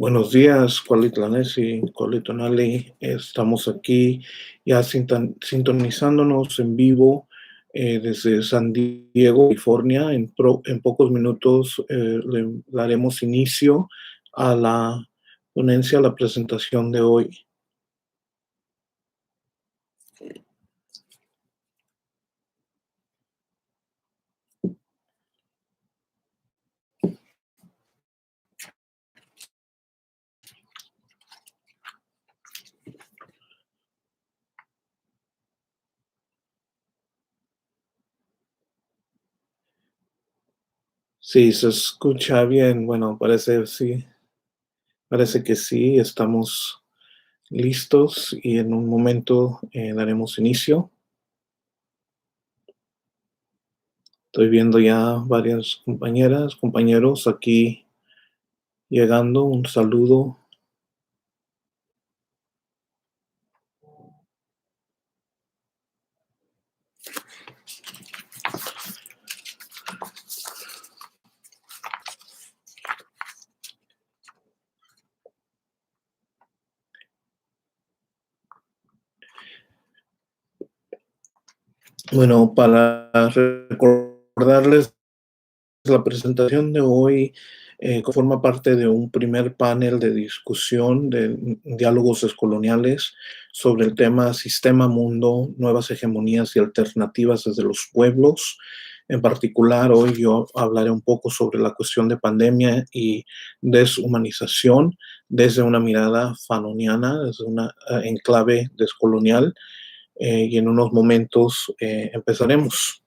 Buenos días, Cualitlanesi, Cualitonali. Estamos aquí ya sintonizándonos en vivo desde San Diego, California. En pocos minutos le daremos inicio a la ponencia, a la presentación de hoy. Sí, se escucha bien. Bueno, parece que sí, estamos listos y en un momento daremos inicio. Estoy viendo ya varias compañeras, compañeros aquí llegando. Un saludo. Bueno, para recordarles, la presentación de hoy forma parte de un primer panel de discusión de diálogos descoloniales sobre el tema Sistema Mundo, Nuevas Hegemonías y Alternativas desde los Pueblos. En particular, hoy yo hablaré un poco sobre la cuestión de pandemia y deshumanización desde una mirada fanoniana, desde una enclave descolonial, y en unos momentos empezaremos.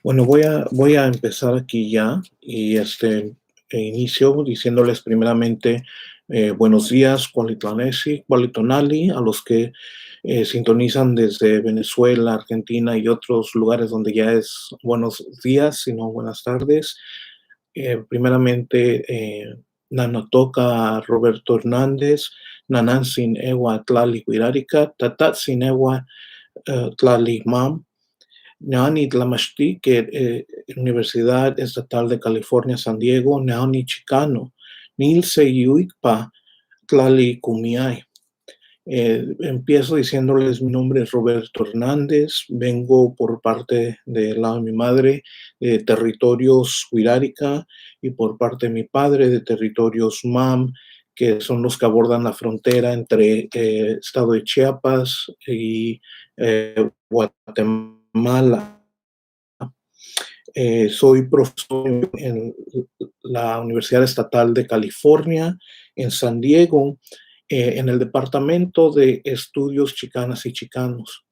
Bueno, voy a empezar aquí ya y inicio diciéndoles primeramente buenos días, Cualitlanesi, Cualitonali, a los que sintonizan desde Venezuela, Argentina y otros lugares donde ya es buenos días, sino buenas tardes. Primeramente, Nanotoca Roberto Hernández, Nanansin Ewa Tlali Huirarica, Tatatsin Ewa Tlali Mam, Neani Tlamashti, que Universidad Estatal de California, San Diego, Neani Chicano, Nilse Yuikpa, Tlali Kumiai. Empiezo diciéndoles, mi nombre es Roberto Hernández, vengo por parte del lado de mi madre de territorios Huirárica y por parte de mi padre de territorios MAM, que son los que abordan la frontera entre estado de Chiapas y Guatemala. Soy profesor en la Universidad Estatal de California, en San Diego, en el Departamento de Estudios Chicanas y Chicanos.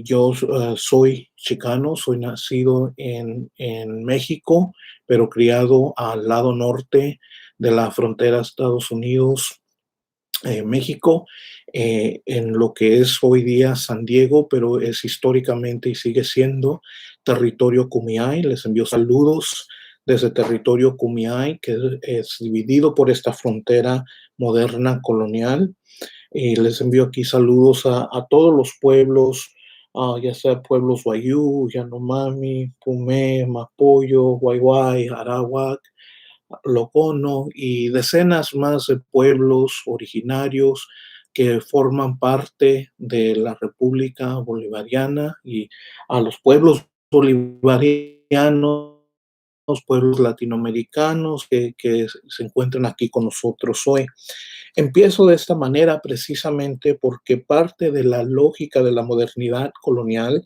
Yo soy chicano, soy nacido en México, pero criado al lado norte de la frontera Estados Unidos, México, en lo que es hoy día San Diego, pero es históricamente y sigue siendo territorio Kumeyaay. Les envío saludos desde territorio Kumeyaay, que es dividido por esta frontera moderna colonial. Y les envío aquí saludos a todos los pueblos, ya sea pueblos Wayuu, Yanomami, Pumé, Mapoyo, Waiwai, Arawak, Locono y decenas más de pueblos originarios que forman parte de la República Bolivariana, y a los pueblos bolivarianos, los pueblos latinoamericanos que se encuentran aquí con nosotros hoy. Empiezo de esta manera precisamente porque parte de la lógica de la modernidad colonial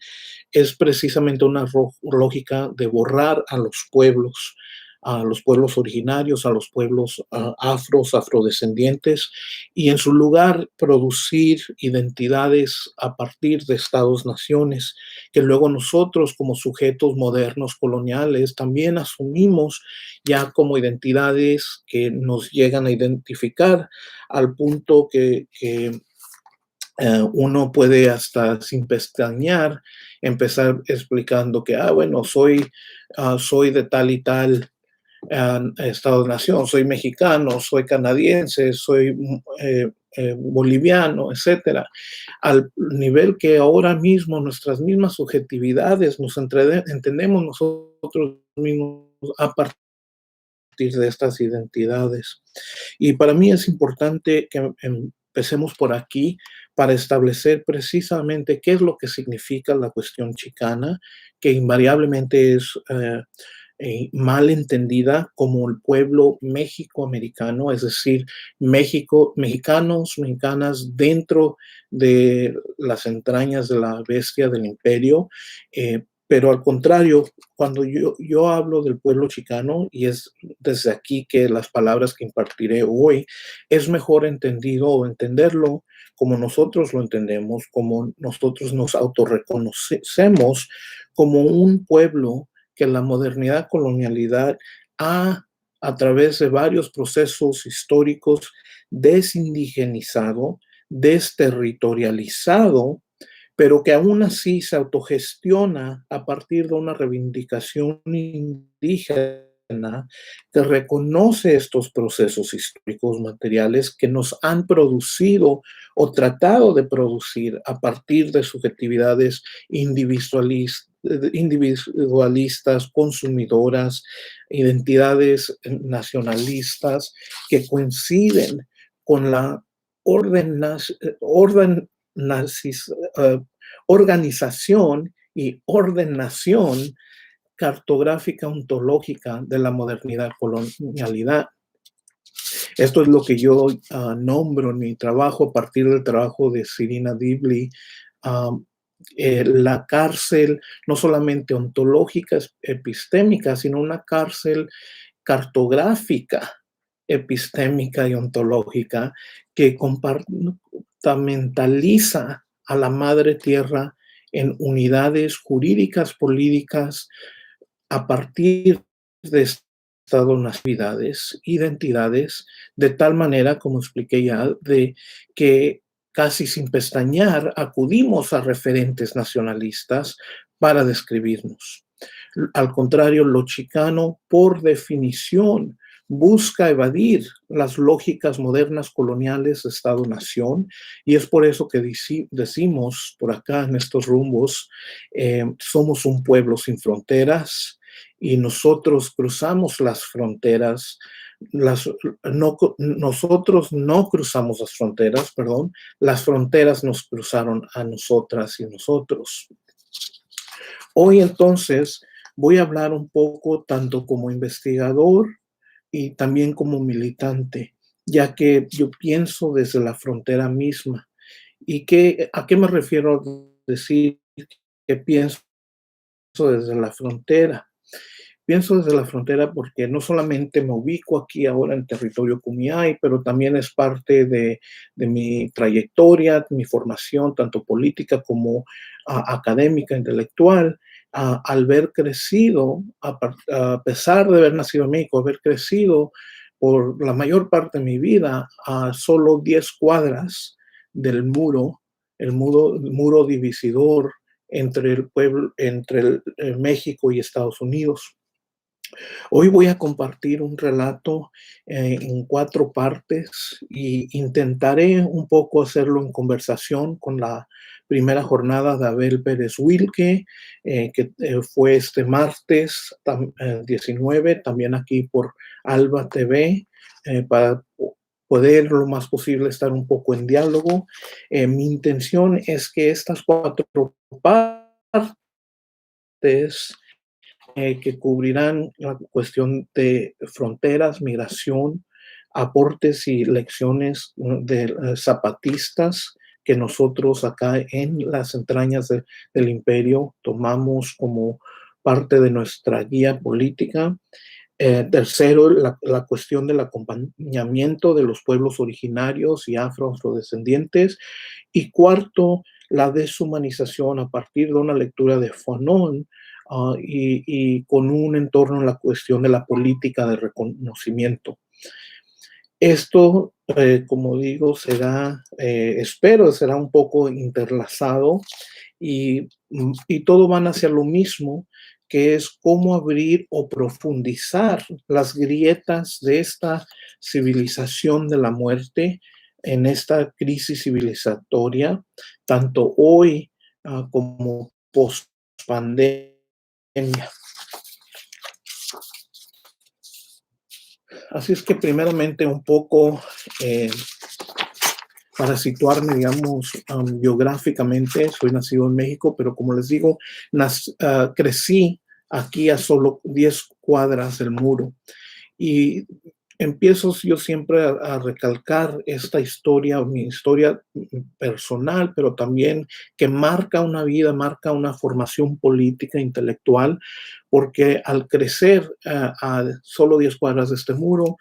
es precisamente una lógica de borrar a los pueblos, a los pueblos originarios, a los pueblos afrodescendientes, y en su lugar producir identidades a partir de estados-naciones, que luego nosotros como sujetos modernos coloniales también asumimos ya como identidades que nos llegan a identificar al punto que uno puede hasta sin pestañear empezar explicando que, bueno, soy de tal y tal Estado-nación, soy mexicano, soy canadiense, soy boliviano, etcétera, al nivel que ahora mismo nuestras mismas subjetividades nos entendemos nosotros mismos a partir de estas identidades. Y para mí es importante que empecemos por aquí para establecer precisamente qué es lo que significa la cuestión chicana, que invariablemente es mal entendida como el pueblo mexicoamericano, es decir, mexicanos, mexicanas dentro de las entrañas de la bestia del imperio, pero al contrario, cuando yo hablo del pueblo chicano, y es desde aquí que las palabras que impartiré hoy, es mejor entendido o entenderlo como nosotros lo entendemos, como nosotros nos autorreconocemos como un pueblo que la modernidad colonialidad a través de varios procesos históricos, desindigenizado, desterritorializado, pero que aún así se autogestiona a partir de una reivindicación indígena que reconoce estos procesos históricos materiales que nos han producido o tratado de producir a partir de subjetividades individualistas, consumidoras, identidades nacionalistas que coinciden con la orden, orden organización y ordenación cartográfica ontológica de la modernidad colonialidad. Esto es lo que yo nombro en mi trabajo a partir del trabajo de Serena Dibley, la cárcel no solamente ontológica, epistémica, sino una cárcel cartográfica, epistémica y ontológica que compartimentaliza a la madre tierra en unidades jurídicas, políticas, a partir de estas nacionalidades, identidades, de tal manera, como expliqué ya, de que casi sin pestañear acudimos a referentes nacionalistas para describirnos. Al contrario, lo chicano, por definición, busca evadir las lógicas modernas coloniales de Estado-nación, y es por eso que decimos por acá en estos rumbos, somos un pueblo sin fronteras y nosotros cruzamos las fronteras. Nosotros no cruzamos las fronteras, perdón, las fronteras nos cruzaron a nosotras y nosotros. Hoy entonces voy a hablar un poco tanto como investigador y también como militante, ya que yo pienso desde la frontera misma. ¿Y a qué me refiero al decir que pienso desde la frontera? Pienso desde la frontera porque no solamente me ubico aquí ahora en territorio Kumeyaay, pero también es parte de mi trayectoria, mi formación, tanto política como académica, intelectual, al haber crecido, a pesar de haber nacido en México, haber crecido por la mayor parte de mi vida a solo 10 cuadras del muro, el muro divisidor entre el pueblo, entre México y Estados Unidos. Hoy voy a compartir un relato en 4 partes y intentaré un poco hacerlo en conversación con la primera jornada de Abel Pérez Wilke, que fue este martes 19, también aquí por Alba TV, para poder lo más posible estar un poco en diálogo. Mi intención es que estas 4 partes que cubrirán la cuestión de fronteras, migración, aportes y lecciones de zapatistas que nosotros acá en las entrañas del imperio tomamos como parte de nuestra guía política. Tercero, la cuestión del acompañamiento de los pueblos originarios y afrodescendientes. Y cuarto, la deshumanización a partir de una lectura de Fanon, y con un entorno en la cuestión de la política de reconocimiento. Esto, como digo, será, espero, será un poco interlazado y todo van hacia lo mismo, que es cómo abrir o profundizar las grietas de esta civilización de la muerte en esta crisis civilizatoria, tanto hoy como post pandemia. Así es que primeramente un poco eh, para situarme, digamos, geográficamente, soy nacido en México, pero como les digo, crecí aquí a solo 10 cuadras del muro. Y empiezo yo siempre a recalcar esta historia, mi historia personal, pero también que marca una vida, marca una formación política, intelectual, porque al crecer a solo 10 cuadras de este muro,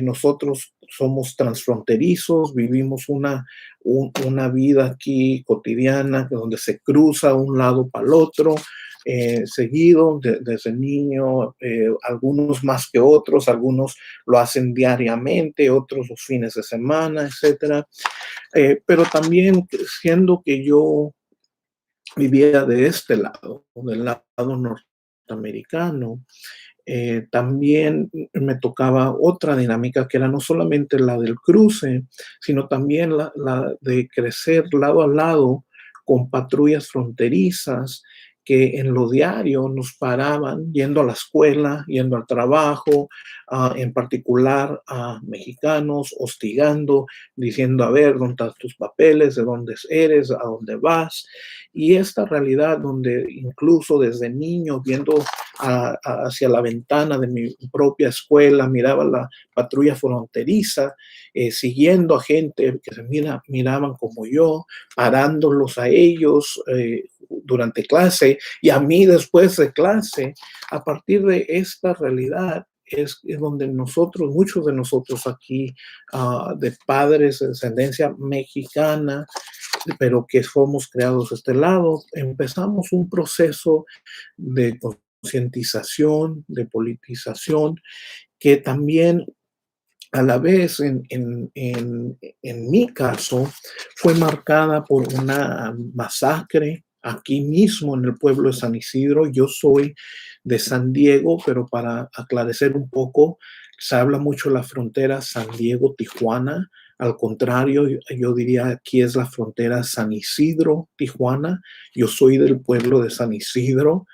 nosotros somos transfronterizos, vivimos una vida aquí cotidiana donde se cruza un lado para el otro, seguido desde niño, algunos más que otros, algunos lo hacen diariamente, otros los fines de semana, etcétera. Pero también siendo que yo vivía de este lado, del lado norteamericano, también me tocaba otra dinámica que era no solamente la del cruce, sino también la de crecer lado a lado con patrullas fronterizas que en lo diario nos paraban yendo a la escuela, yendo al trabajo, en particular a mexicanos, hostigando, diciendo, a ver, ¿dónde están tus papeles? ¿De dónde eres? ¿A dónde vas? Y esta realidad donde incluso desde niño, viendo hacia la ventana de mi propia escuela, miraba la patrulla fronteriza, siguiendo a gente que se miraban como yo, parándolos a ellos durante clase y a mí después de clase. A partir de esta realidad es donde nosotros, muchos de nosotros aquí, de padres de descendencia mexicana, pero que somos creados de este lado, empezamos un proceso de concientización, de politización, que también a la vez en mi caso fue marcada por una masacre aquí mismo en el pueblo de San Isidro. Yo soy de San Diego, pero para aclarecer un poco, se habla mucho de la frontera San Diego-Tijuana. Al contrario, yo diría aquí es la frontera San Isidro-Tijuana. Yo soy del pueblo de San Isidro,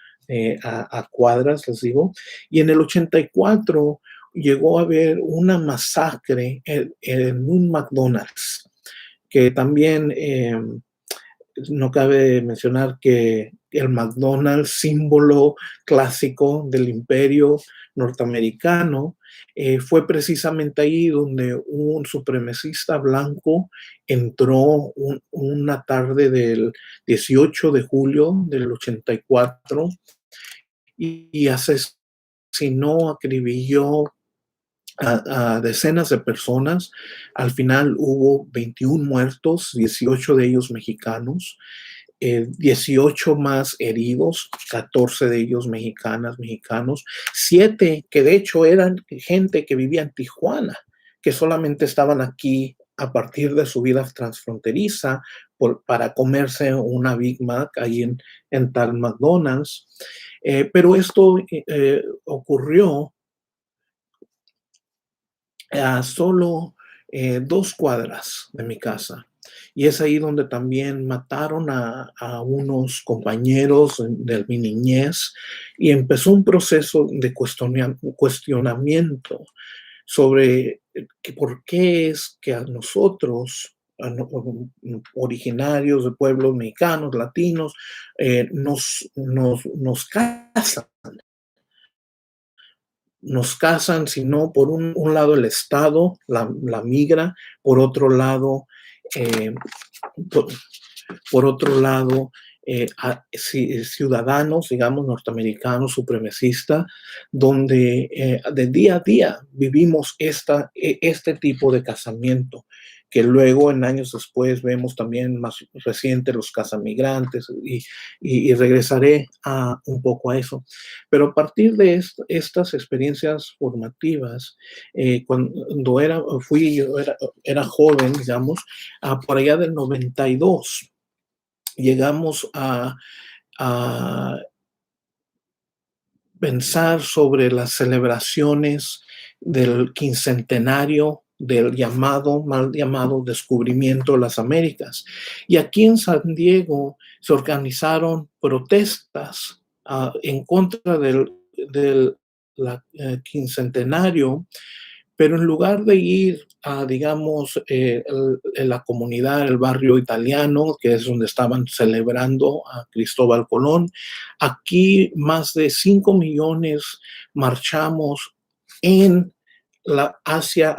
a cuadras, les digo. Y en el 84 llegó a haber una masacre en un McDonald's, que también no cabe mencionar que el McDonald's, símbolo clásico del imperio norteamericano, fue precisamente ahí donde un supremacista blanco entró una tarde del 18 de julio del 84 y asesinó, acribilló a decenas de personas. Al final hubo 21 muertos, 18 de ellos mexicanos, 18 más heridos, 14 de ellos mexicanos, 7 que de hecho eran gente que vivía en Tijuana, que solamente estaban aquí a partir de su vida transfronteriza para comerse una Big Mac ahí en tal McDonald's. Pero esto ocurrió a solo 2 cuadras de mi casa. Y es ahí donde también mataron a unos compañeros de mi niñez y empezó un proceso de cuestionamiento sobre por qué es que a nosotros, originarios de pueblos mexicanos, latinos, nos casan. Nos casan, sino por un lado el Estado, la migra, por otro lado, eh, por otro lado ciudadanos, digamos, norteamericanos, supremacistas, donde de día a día vivimos este tipo de casamiento, que luego en años después vemos también más reciente los casamigrantes y regresaré un poco a eso. Pero a partir de estas experiencias formativas, cuando era joven, digamos, por allá del 92, llegamos a pensar sobre las celebraciones del quincentenario del mal llamado descubrimiento de las Américas. Y aquí en San Diego se organizaron protestas en contra del quincentenario, pero en lugar de ir a, digamos, la comunidad, el barrio italiano, que es donde estaban celebrando a Cristóbal Colón, aquí más de 5 millones marchamos en hacia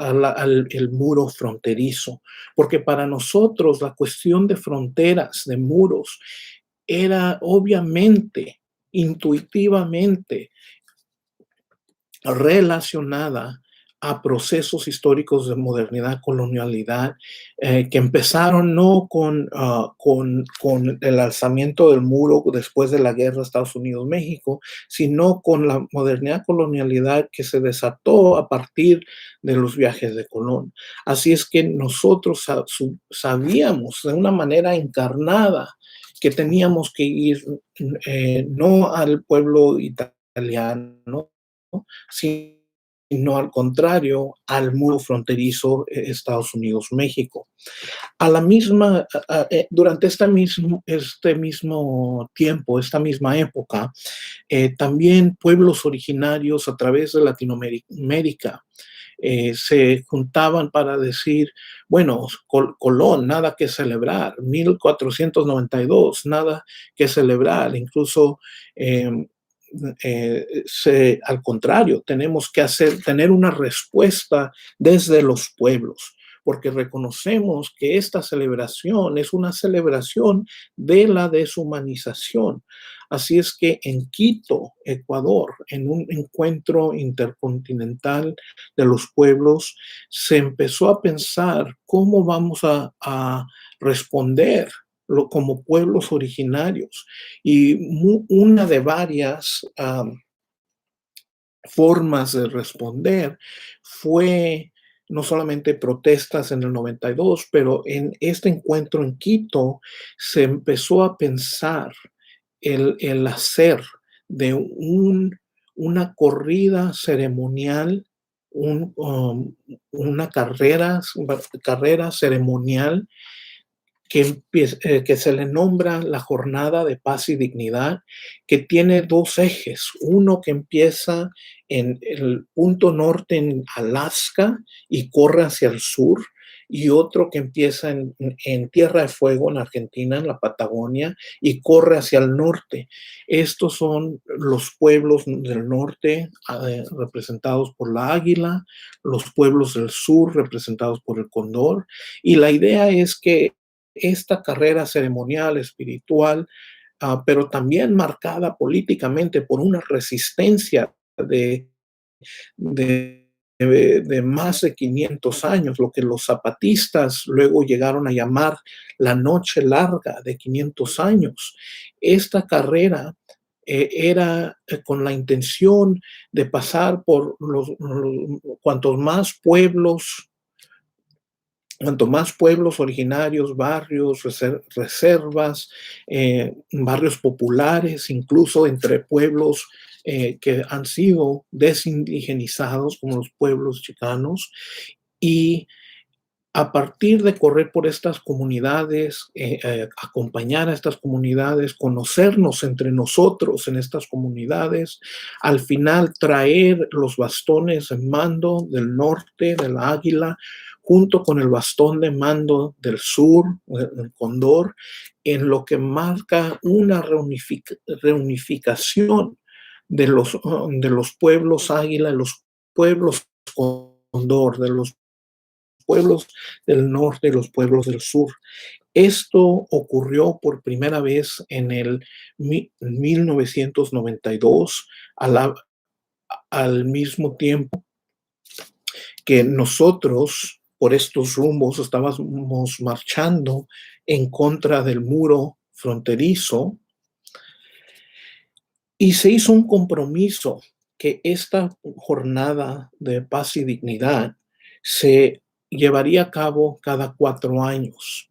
el muro fronterizo, porque para nosotros la cuestión de fronteras, de muros, era obviamente, intuitivamente relacionada a procesos históricos de modernidad, colonialidad, que empezaron no con el alzamiento del muro después de la guerra Estados Unidos-México, sino con la modernidad, colonialidad que se desató a partir de los viajes de Colón. Así es que nosotros sabíamos de una manera encarnada que teníamos que ir no al pueblo italiano, sino al contrario, al muro fronterizo Estados Unidos-México. Durante este mismo tiempo, esta misma época, también pueblos originarios a través de Latinoamérica se juntaban para decir, bueno, Colón, nada que celebrar, 1492, nada que celebrar, incluso al contrario, tenemos que tener una respuesta desde los pueblos, porque reconocemos que esta celebración es una celebración de la deshumanización. Así es que en Quito, Ecuador, en un encuentro intercontinental de los pueblos, se empezó a pensar cómo vamos a responder como pueblos originarios. Y una de varias formas de responder fue no solamente protestas en el 92, pero en este encuentro en Quito se empezó a pensar el hacer de una corrida ceremonial, una carrera ceremonial que se le nombra la Jornada de Paz y Dignidad, que tiene dos ejes. Uno que empieza en el punto norte en Alaska y corre hacia el sur, y otro que empieza en Tierra de Fuego, en Argentina, en la Patagonia, y corre hacia el norte. Estos son los pueblos del norte representados por la águila, los pueblos del sur representados por el cóndor, y la idea es que esta carrera ceremonial, espiritual, pero también marcada políticamente por una resistencia de, de más de 500 años, lo que los zapatistas luego llegaron a llamar la noche larga de 500 años. Esta carrera era con la intención de pasar por cuantos más pueblos, cuanto más pueblos originarios, barrios, reservas, barrios populares, incluso entre pueblos que han sido desindigenizados, como los pueblos chicanos, y a partir de correr por estas comunidades, acompañar a estas comunidades, conocernos entre nosotros en estas comunidades, al final traer los bastones de mando del norte, del águila, junto con el bastón de mando del sur, el cóndor, en lo que marca una reunificación de los pueblos águila, de los pueblos cóndor, de los pueblos del norte y los pueblos del sur. Esto ocurrió por primera vez en el 1992, a la al mismo tiempo que nosotros, por estos rumbos, estábamos marchando en contra del muro fronterizo, y se hizo un compromiso que esta jornada de paz y dignidad se llevaría a cabo cada 4 años.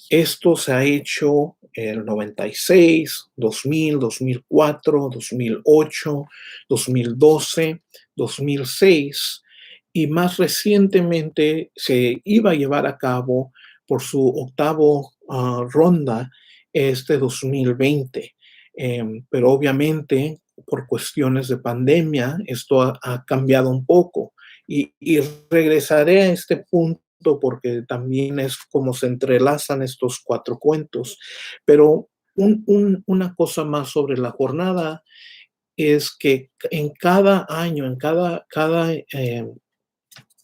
Esto se ha hecho en el 96, 2000, 2004, 2008, 2012, 2006, y más recientemente se iba a llevar a cabo por su octavo ronda este 2020. Pero obviamente por cuestiones de pandemia esto ha cambiado un poco, y regresaré a este punto porque también es como se entrelazan estos 4 cuentos. Pero una cosa más sobre la jornada es que en cada año, en cada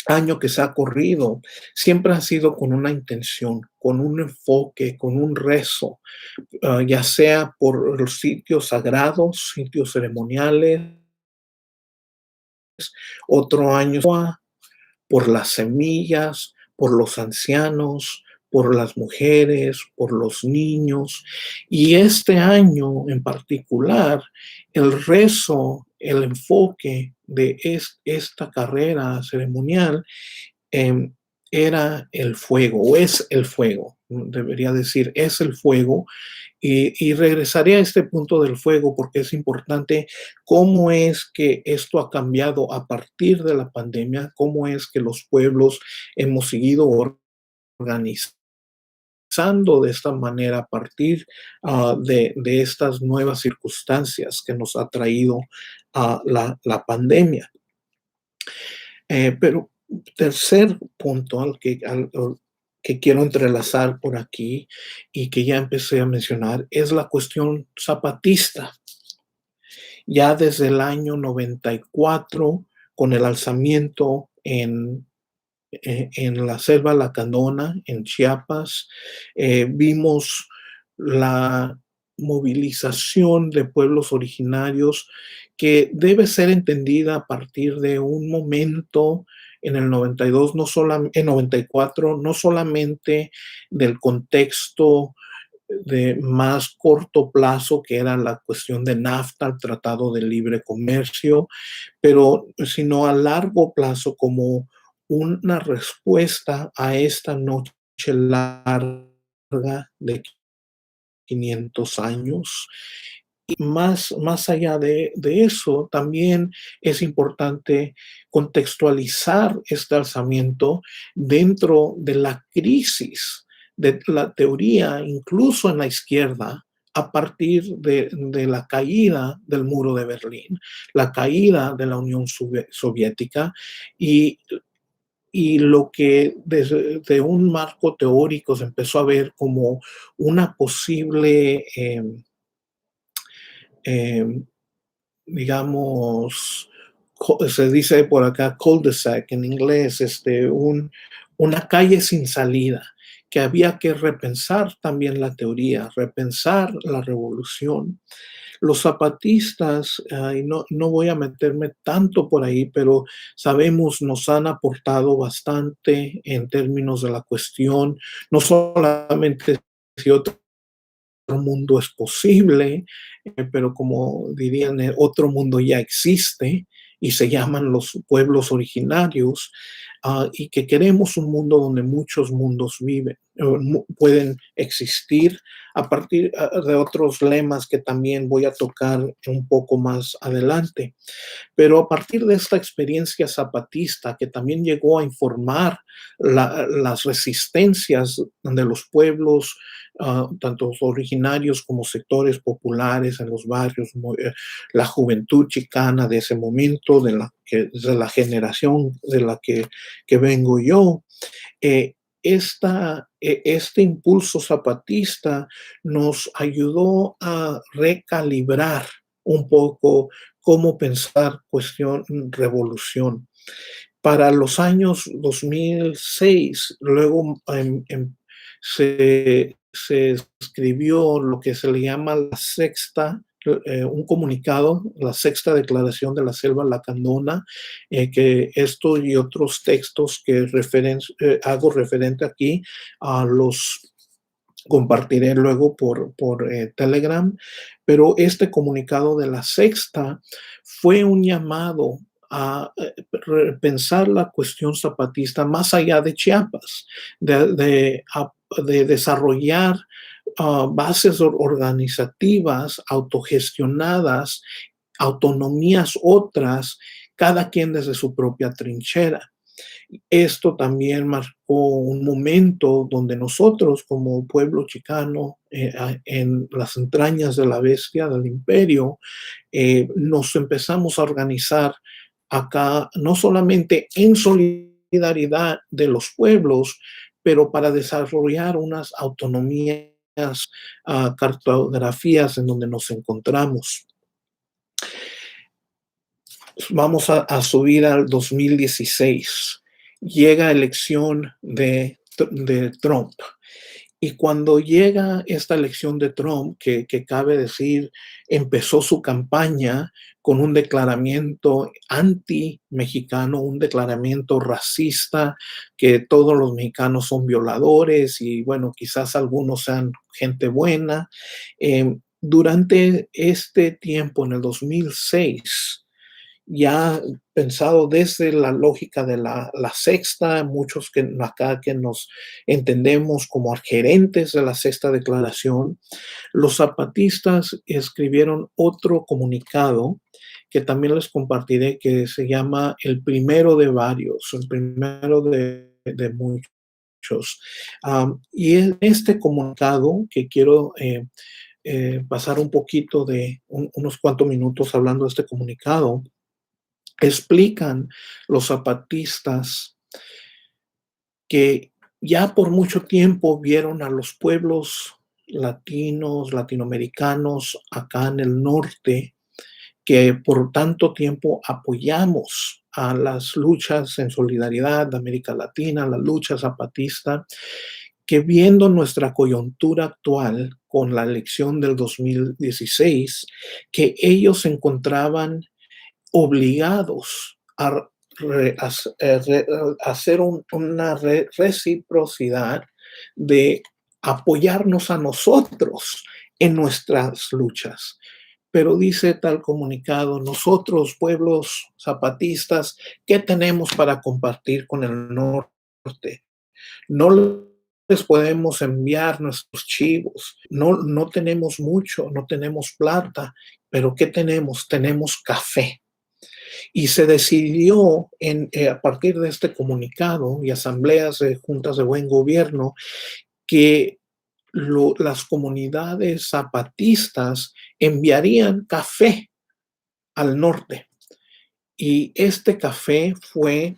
año que se ha corrido, siempre ha sido con una intención, con un enfoque, con un rezo, ya sea por los sitios sagrados, sitios ceremoniales, otro año por las semillas, por los ancianos, por las mujeres, por los niños. Y este año en particular, el rezo, el enfoque de esta carrera ceremonial em, era el fuego, o es el fuego, debería decir, es el fuego. Y regresaré a este punto del fuego porque es importante cómo es que esto ha cambiado a partir de la pandemia, cómo es que los pueblos hemos seguido organizando de esta manera a partir de estas nuevas circunstancias que nos ha traído la pandemia. Pero tercer punto al que quiero entrelazar por aquí y que ya empecé a mencionar es la cuestión zapatista. Ya desde el año 94, con el alzamiento en la selva lacandona, en Chiapas, vimos la movilización de pueblos originarios que debe ser entendida a partir de un momento en el 92, en 94, no solamente del contexto de más corto plazo, que era la cuestión de NAFTA, el Tratado de Libre Comercio, pero sino a largo plazo como una respuesta a esta noche larga de 500 años. Y más allá de eso, también es importante contextualizar este alzamiento dentro de la crisis de la teoría, incluso en la izquierda, a partir de la caída del muro de Berlín, la caída de la Unión Soviética, y lo que desde un marco teórico se empezó a ver como una posible, em, digamos, se dice por acá cul-de-sac en inglés, una calle sin salida, que había que repensar también la teoría, repensar la revolución. Los zapatistas, y no voy a meterme tanto por ahí, pero sabemos, nos han aportado bastante en términos de la cuestión, no solamente si otro mundo es posible, pero como dirían, otro mundo ya existe y se llaman los pueblos originarios, y que queremos un mundo donde muchos mundos viven, pueden existir a partir de otros lemas que también voy a tocar un poco más adelante. Pero a partir de esta experiencia zapatista que también llegó a informar las resistencias de los pueblos, tanto originarios como sectores populares en los barrios, la juventud chicana de ese momento, de la generación de la que vengo yo, eh, este impulso zapatista nos ayudó a recalibrar un poco cómo pensar cuestión revolución. Para los años 2006, luego se se escribió lo que se le llama la sexta, un comunicado, la sexta declaración de la Selva Lacandona, que esto y otros textos que hago referente aquí los compartiré luego por Telegram, pero este comunicado de la sexta fue un llamado a pensar la cuestión zapatista más allá de Chiapas, de desarrollar bases organizativas autogestionadas, autonomías otras, cada quien desde su propia trinchera. Esto también marcó un momento donde nosotros, como pueblo chicano, en las entrañas de la bestia del imperio, nos empezamos a organizar acá, no solamente en solidaridad de los pueblos, pero para desarrollar unas autonomías, cartografías en donde nos encontramos. Vamos a subir al 2016. Llega elección de Trump. Y cuando llega esta elección de Trump, que cabe decir, empezó su campaña con un declaramiento anti-mexicano, un declaramiento racista, que todos los mexicanos son violadores y bueno, quizás algunos sean gente buena. Durante este tiempo, en el 2006, ya pensado desde la lógica de la sexta, muchos que acá que nos entendemos como gerentes de la sexta declaración, los zapatistas escribieron otro comunicado que también les compartiré, que se llama el primero de varios, el primero de muchos. Y en este comunicado que quiero pasar un poquito de unos cuantos minutos hablando de este comunicado, explican los zapatistas que ya por mucho tiempo vieron a los pueblos latinos, latinoamericanos acá en el norte, que por tanto tiempo apoyamos a las luchas en solidaridad de América Latina, la lucha zapatista, que viendo nuestra coyuntura actual con la elección del 2016, que ellos se encontraban obligados a hacer una reciprocidad de apoyarnos a nosotros en nuestras luchas. Pero dice tal comunicado, nosotros, pueblos zapatistas, ¿qué tenemos para compartir con el norte? No les podemos enviar nuestros chivos, no tenemos mucho, no tenemos plata, pero ¿qué tenemos? Tenemos café. Y se decidió a partir de este comunicado y asambleas de juntas de buen gobierno que las comunidades zapatistas enviarían café al norte. Y este café fue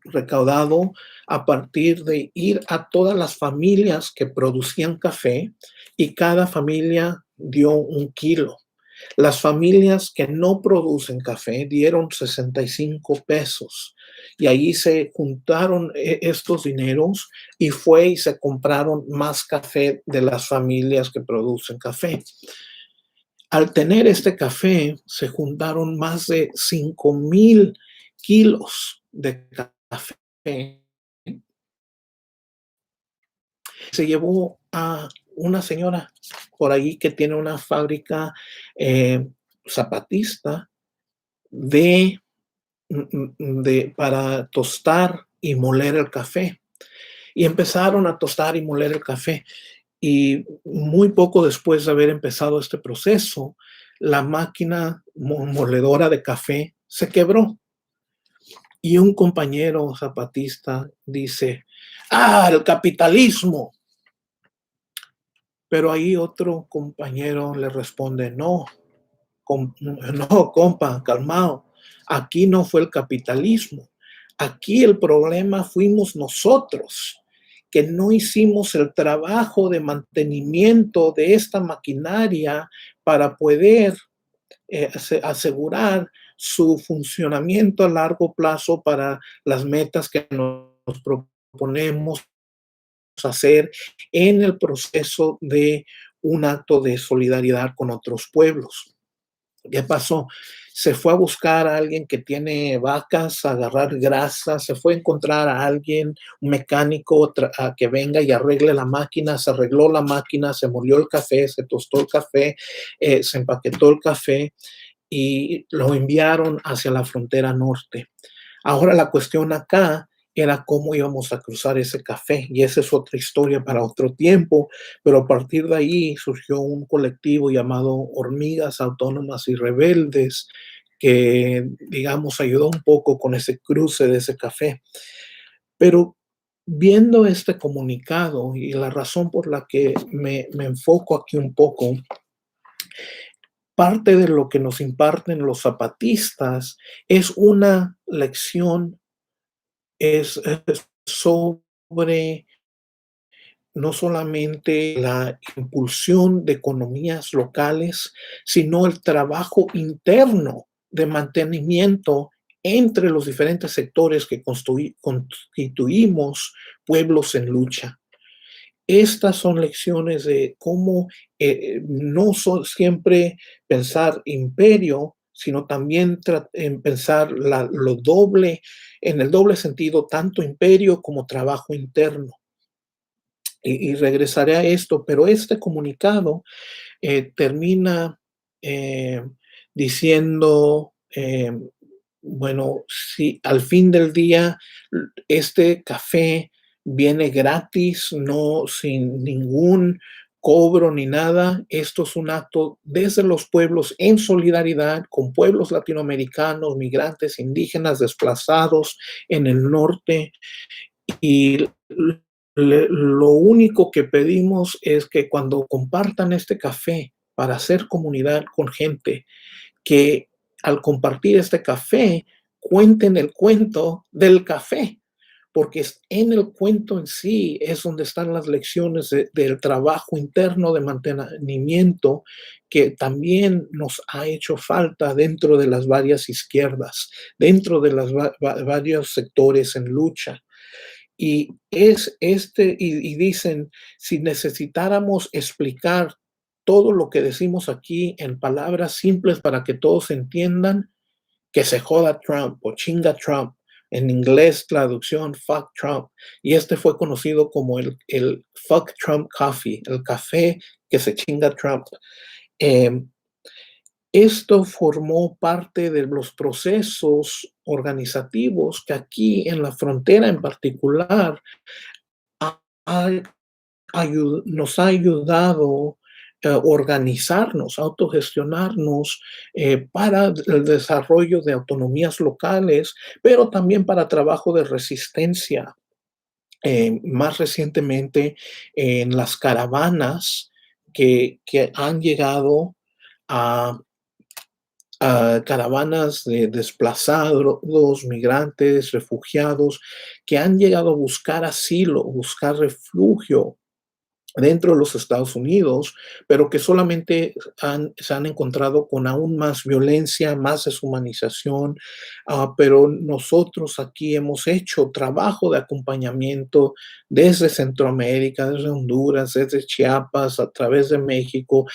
recaudado a partir de ir a todas las familias que producían café y cada familia dio 1 kilo. Las familias que no producen café dieron 65 pesos y ahí se juntaron estos dineros y fue y se compraron más café de las familias que producen café. Al tener este café, se juntaron más de 5,000 kilos de café. Se llevó a una señora por ahí que tiene una fábrica zapatista de, para tostar y moler el café. Y empezaron a tostar y moler el café. Y muy poco después de haber empezado este proceso, la máquina moledora de café se quebró. Y un compañero zapatista dice, el capitalismo. Pero ahí otro compañero le responde, no, no, compa, calmado. Aquí no fue el capitalismo. Aquí el problema fuimos nosotros, que no hicimos el trabajo de mantenimiento de esta maquinaria para poder asegurar su funcionamiento a largo plazo para las metas que nos proponemos hacer en el proceso de un acto de solidaridad con otros pueblos. ¿Qué pasó? Se fue a buscar a alguien que tiene vacas, a agarrar grasa, se fue a encontrar a alguien, un mecánico, a que venga y arregle la máquina, se arregló la máquina, se molió el café, se tostó el café, se empaquetó el café y lo enviaron hacia la frontera norte. Ahora la cuestión acá era cómo íbamos a cruzar ese café, y esa es otra historia para otro tiempo, pero a partir de ahí surgió un colectivo llamado Hormigas Autónomas y Rebeldes que, digamos, ayudó un poco con ese cruce de ese café. Pero viendo este comunicado y la razón por la que me enfoco aquí un poco, parte de lo que nos imparten los zapatistas es una lección es sobre no solamente la impulsión de economías locales, sino el trabajo interno de mantenimiento entre los diferentes sectores que constituimos pueblos en lucha. Estas son lecciones de cómo no siempre pensar imperio, sino también en pensar lo doble, en el doble sentido, tanto imperio como trabajo interno. Y regresaré a esto, pero este comunicado termina eh, diciendo, bueno, si al fin del día este café viene gratis, no sin ningún cobro ni nada, esto es un acto desde los pueblos en solidaridad con pueblos latinoamericanos, migrantes, indígenas, desplazados en el norte y lo único que pedimos es que cuando compartan este café para hacer comunidad con gente, que al compartir este café cuenten el cuento del café, porque en el cuento en sí es donde están las lecciones del trabajo interno de mantenimiento que también nos ha hecho falta dentro de las varias izquierdas, dentro de los varios sectores en lucha. Y y dicen, si necesitáramos explicar todo lo que decimos aquí en palabras simples para que todos entiendan, que se joda Trump o chinga Trump. En inglés, traducción, fuck Trump. Y este fue conocido como el fuck Trump coffee, el café que se chinga Trump. Eh, Esto formó parte de los procesos organizativos que aquí en la frontera en particular ha nos ha ayudado a organizarnos, a autogestionarnos para el desarrollo de autonomías locales, pero también para trabajo de resistencia. Más recientemente en las caravanas que han llegado a caravanas de desplazados, migrantes, refugiados, que han llegado a buscar asilo, buscar refugio dentro de los Estados Unidos, pero que solamente se han encontrado con aún más violencia, más deshumanización, pero nosotros aquí hemos hecho trabajo de acompañamiento desde Centroamérica, desde Honduras, desde Chiapas, a través de México,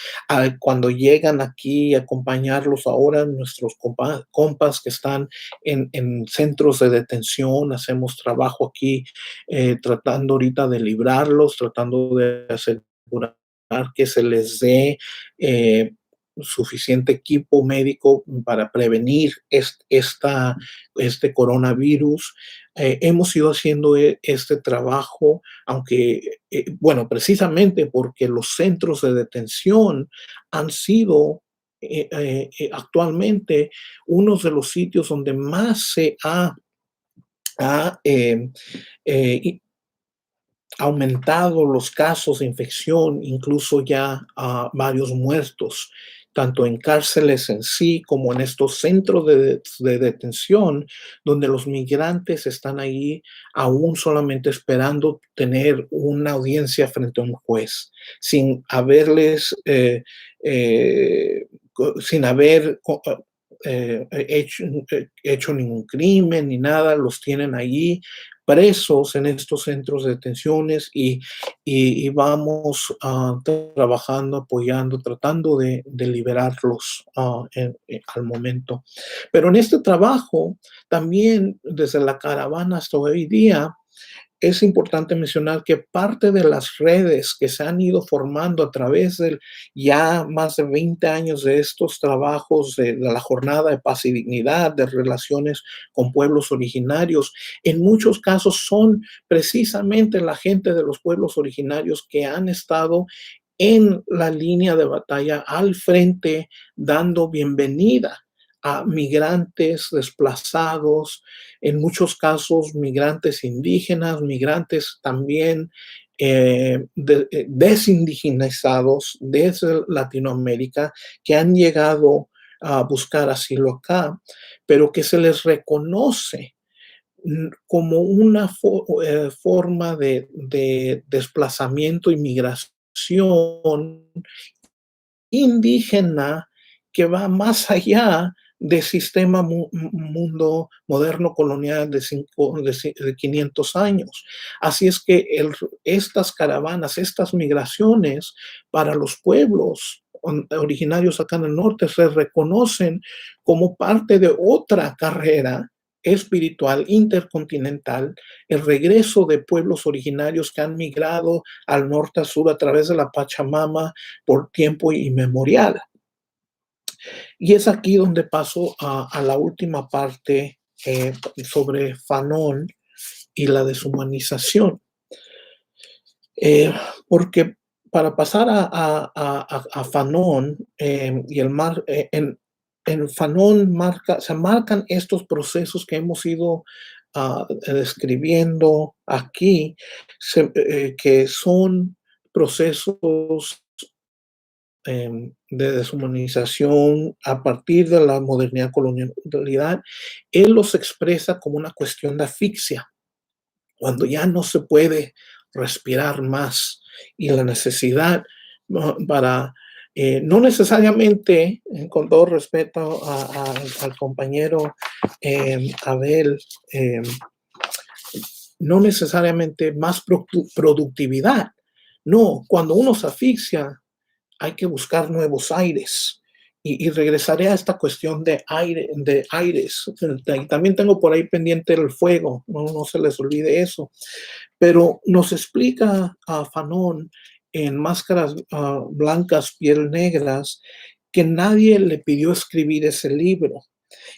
cuando llegan aquí, acompañarlos ahora, nuestros compas que están en centros de detención, hacemos trabajo aquí tratando ahorita de librarlos, tratando de asegurar que se les dé suficiente equipo médico para prevenir este coronavirus. Hemos ido haciendo este trabajo, aunque, bueno, precisamente porque los centros de detención han sido actualmente uno de los sitios donde más se ha aumentado los casos de infección, incluso ya varios muertos, tanto en cárceles en sí como en estos centros de detención, donde los migrantes están ahí aún solamente esperando tener una audiencia frente a un juez, sin haberles, sin haber hecho ningún crimen ni nada, los tienen ahí presos en estos centros de detenciones y vamos trabajando, apoyando, tratando de liberarlos al momento. Pero en este trabajo, también desde la caravana hasta hoy día, es importante mencionar que parte de las redes que se han ido formando a través de ya más de 20 años de estos trabajos de la Jornada de Paz y Dignidad, de relaciones con pueblos originarios, en muchos casos son precisamente la gente de los pueblos originarios que han estado en la línea de batalla al frente, dando bienvenida a migrantes desplazados, en muchos casos migrantes indígenas, migrantes también desindigenizados desde Latinoamérica que han llegado a buscar asilo acá, pero que se les reconoce como una forma de desplazamiento y migración indígena que va más allá del sistema mundo moderno colonial de 500 años. Así es que estas caravanas, estas migraciones para los pueblos originarios acá en el norte se reconocen como parte de otra carrera espiritual intercontinental, el regreso de pueblos originarios que han migrado al norte a sur a través de la Pachamama por tiempo inmemorial. Y es aquí donde paso a la última parte sobre Fanon y la deshumanización. Porque para pasar a Fanon y en Fanon se marcan estos procesos que hemos ido describiendo aquí, que son procesos de deshumanización a partir de la modernidad colonialidad. Él los expresa como una cuestión de asfixia, cuando ya no se puede respirar más y la necesidad para, no necesariamente, con todo respeto al compañero Abel, no necesariamente más productividad. No, cuando uno se asfixia, hay que buscar nuevos aires. Y regresaré a esta cuestión de aires. Y también tengo por ahí pendiente el fuego, no se les olvide eso. Pero nos explica a Fanon en Máscaras Blancas, Piel Negras, que nadie le pidió escribir ese libro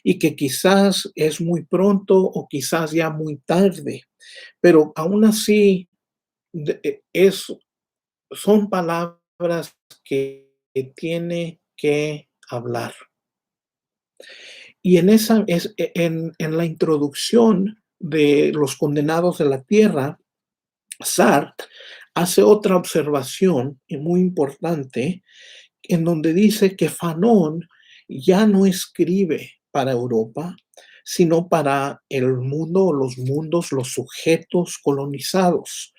y que quizás es muy pronto o quizás ya muy tarde, pero aún así son palabras que tiene que hablar. Y en la introducción de Los Condenados de la Tierra, Sartre hace otra observación muy importante en donde dice que Fanon ya no escribe para Europa, sino para el mundo, los mundos, los sujetos colonizados.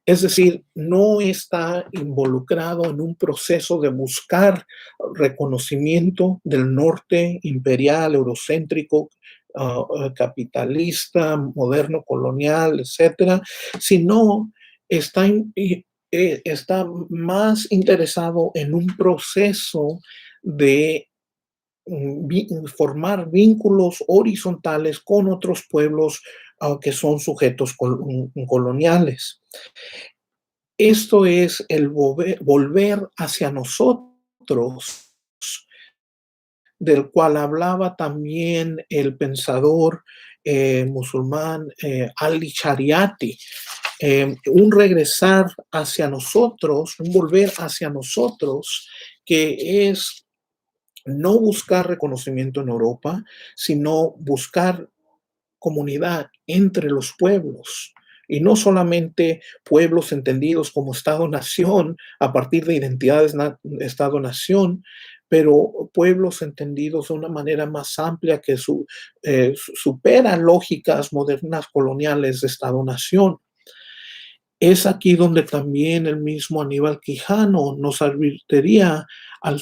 Es decir, no está involucrado en un proceso de buscar reconocimiento del norte imperial, eurocéntrico, capitalista, moderno, colonial, etcétera, sino está, está más interesado en un proceso de formar vínculos horizontales con otros pueblos que son sujetos coloniales. Esto es el volver hacia nosotros, del cual hablaba también el pensador musulmán Ali Shariati. Un regresar hacia nosotros, un volver hacia nosotros, que es no buscar reconocimiento en Europa, sino buscar comunidad entre los pueblos. Y no solamente pueblos entendidos como Estado-nación a partir de identidades Estado-nación, pero pueblos entendidos de una manera más amplia que supera lógicas modernas coloniales de Estado-nación. Es aquí donde también el mismo Aníbal Quijano nos advertiría al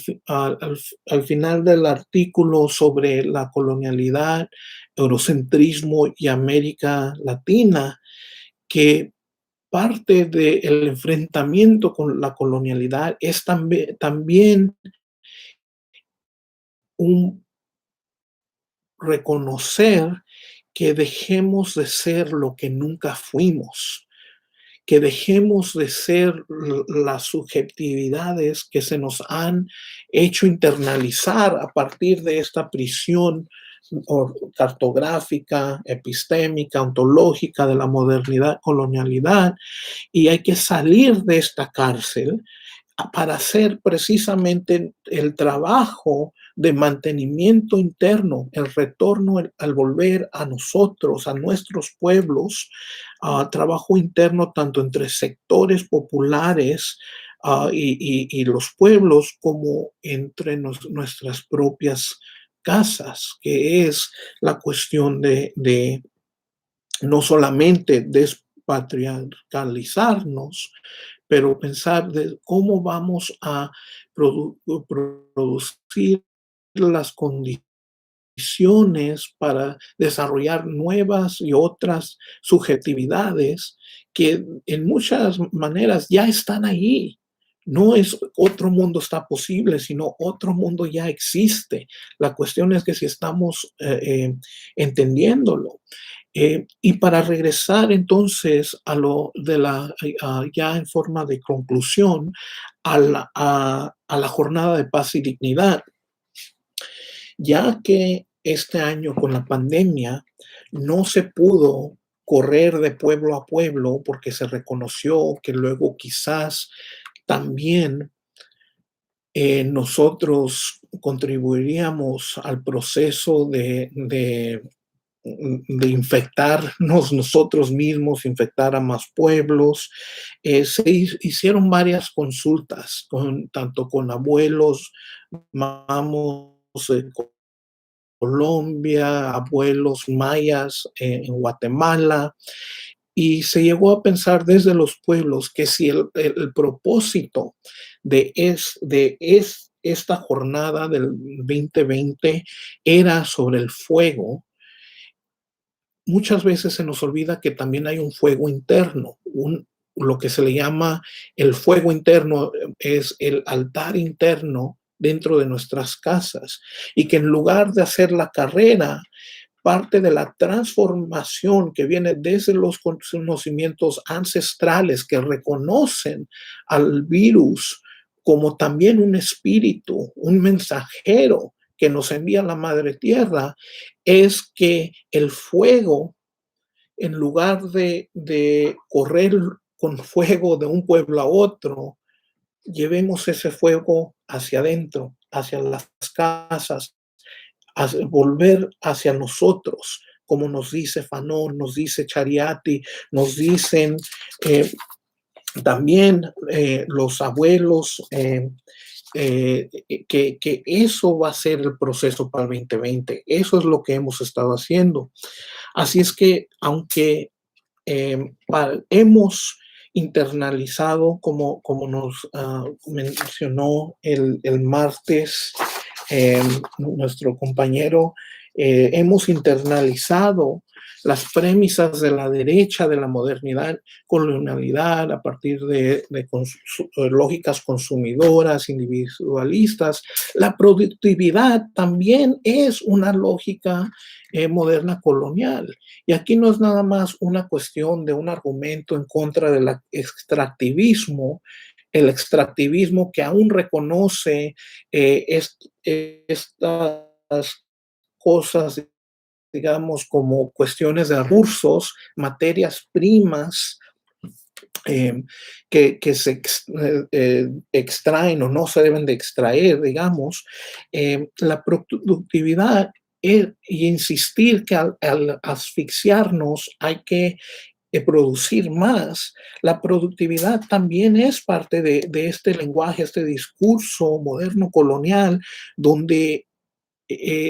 final del artículo sobre la colonialidad, eurocentrismo y América Latina, que parte del enfrentamiento con la colonialidad es también un reconocer que dejemos de ser lo que nunca fuimos, que dejemos de ser las subjetividades que se nos han hecho internalizar a partir de esta prisión cartográfica, epistémica, ontológica de la modernidad, colonialidad, y hay que salir de esta cárcel para hacer precisamente el trabajo de mantenimiento interno, el retorno al volver a nosotros, a nuestros pueblos, trabajo interno tanto entre sectores populares y los pueblos como entre nuestras propias casas, que es la cuestión de no solamente despatriarcalizarnos, pero pensar de cómo vamos a producir las condiciones para desarrollar nuevas y otras subjetividades que en muchas maneras ya están ahí. No es otro mundo está posible, sino otro mundo ya existe. La cuestión es que si estamos entendiéndolo. Y para regresar entonces a lo de ya en forma de conclusión, a la jornada de paz y dignidad, ya que este año con la pandemia no se pudo correr de pueblo a pueblo porque se reconoció que luego quizás también nosotros contribuiríamos al proceso de infectarnos nosotros mismos, infectar a más pueblos. Hicieron varias consultas, tanto con abuelos, mamos en Colombia, abuelos mayas en Guatemala, y se llegó a pensar desde los pueblos que si el propósito de esta jornada del 2020 era sobre el fuego, muchas veces se nos olvida que también hay un fuego interno, lo que se le llama el fuego interno es el altar interno dentro de nuestras casas y que en lugar de hacer la carrera, parte de la transformación que viene desde los conocimientos ancestrales que reconocen al virus como también un espíritu, un mensajero que nos envía la Madre Tierra, es que el fuego, en lugar de correr con fuego de un pueblo a otro, llevemos ese fuego hacia adentro, hacia las casas, volver hacia nosotros, como nos dice Fanon, nos dice Chariati, nos dicen eh, también los abuelos, que eso va a ser el proceso para el 2020. Eso es lo que hemos estado haciendo. Así es que, aunque hemos internalizado, como nos mencionó el martes nuestro compañero, hemos internalizado las premisas de la derecha, de la modernidad, colonialidad, a partir de lógicas consumidoras, individualistas. La productividad también es una lógica moderna colonial. Y aquí no es nada más una cuestión de un argumento en contra del extractivismo, el extractivismo que aún reconoce estas cosas, digamos, como cuestiones de recursos, materias primas que se extraen o no se deben de extraer, digamos, la productividad y insistir que al asfixiarnos hay que producir más. La productividad también es parte de este lenguaje, este discurso moderno colonial, donde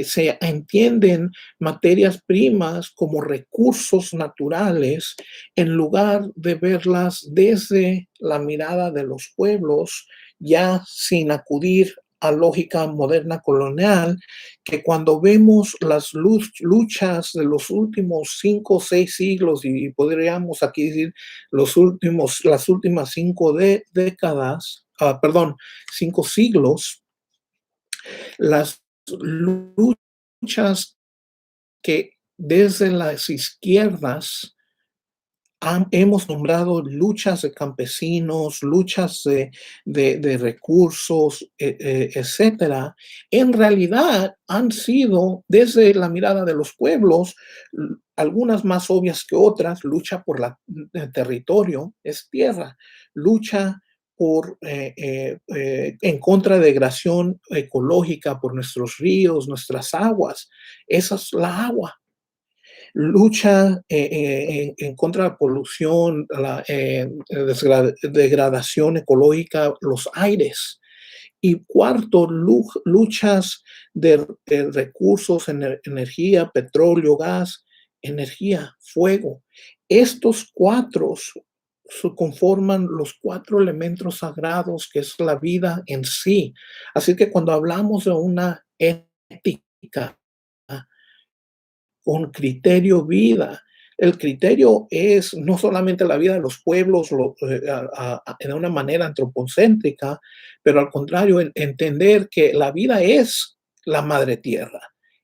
se entienden materias primas como recursos naturales en lugar de verlas desde la mirada de los pueblos, ya sin acudir a lógica moderna colonial, que cuando vemos las luchas de los últimos 5 o 6 siglos, y podríamos aquí decir las últimas 5 décadas, perdón, 5 siglos, las luchas que desde las izquierdas hemos nombrado luchas de campesinos, luchas de recursos, etcétera, en realidad han sido, desde la mirada de los pueblos, algunas más obvias que otras: lucha por el territorio, es tierra; lucha en contra de degradación ecológica por nuestros ríos, nuestras aguas, esa es la agua; lucha en contra de la polución, la degradación ecológica, los aires; y cuarto, luchas de recursos, energía, petróleo, gas, energía, fuego. Estos cuatro conforman los 4 elementos sagrados, que es la vida en sí. Así que cuando hablamos de una ética con criterio vida, el criterio es no solamente la vida de los pueblos de una manera antropocéntrica, pero al contrario, entender que la vida es la madre tierra.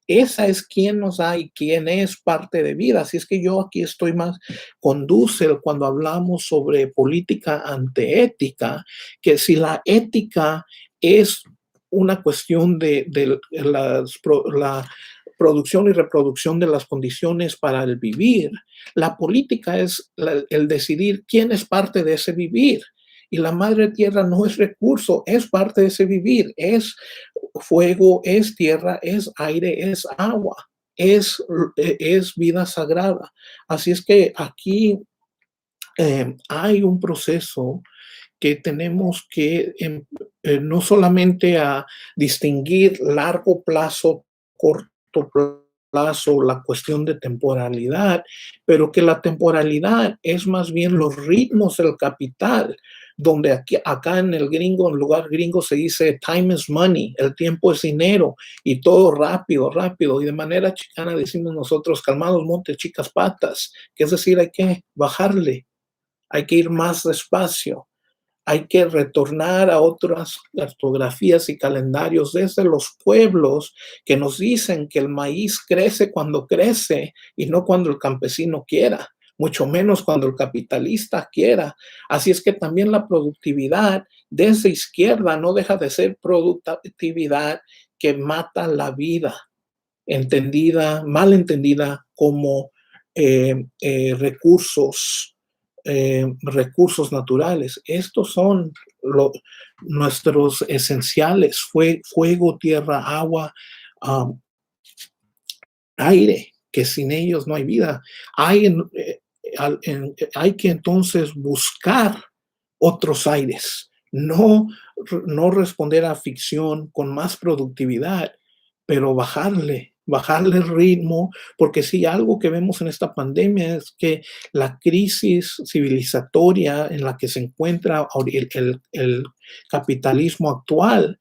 Esa es quien nos da y quien es parte de vida. Así es que yo aquí estoy más con Dussel cuando hablamos sobre política ante ética, que si la ética es una cuestión de la producción y reproducción de las condiciones para el vivir, la política es el decidir quién es parte de ese vivir. Y la madre tierra no es recurso, es parte de ese vivir, es fuego, es tierra, es aire, es agua, es vida sagrada. Así es que aquí hay un proceso que tenemos que no solamente a distinguir largo plazo, corto plazo, la cuestión de temporalidad, pero que la temporalidad es más bien los ritmos del capital, donde acá en en lugar gringo se dice time is money, el tiempo es dinero, y todo rápido, rápido, y de manera chicana decimos nosotros: calmados montes, chicas patas, que es decir, hay que bajarle, hay que ir más despacio. Hay que retornar a otras cartografías y calendarios desde los pueblos, que nos dicen que el maíz crece cuando crece y no cuando el campesino quiera, mucho menos cuando el capitalista quiera. Así es que también la productividad desde izquierda no deja de ser productividad que mata la vida, mal entendida como recursos naturales. Estos son nuestros esenciales: fuego, tierra, agua, um, aire, que sin ellos no hay vida. Hay que entonces buscar otros aires, no responder a ficción con más productividad, pero bajarle el ritmo, porque sí, algo que vemos en esta pandemia es que la crisis civilizatoria en la que se encuentra el capitalismo actual,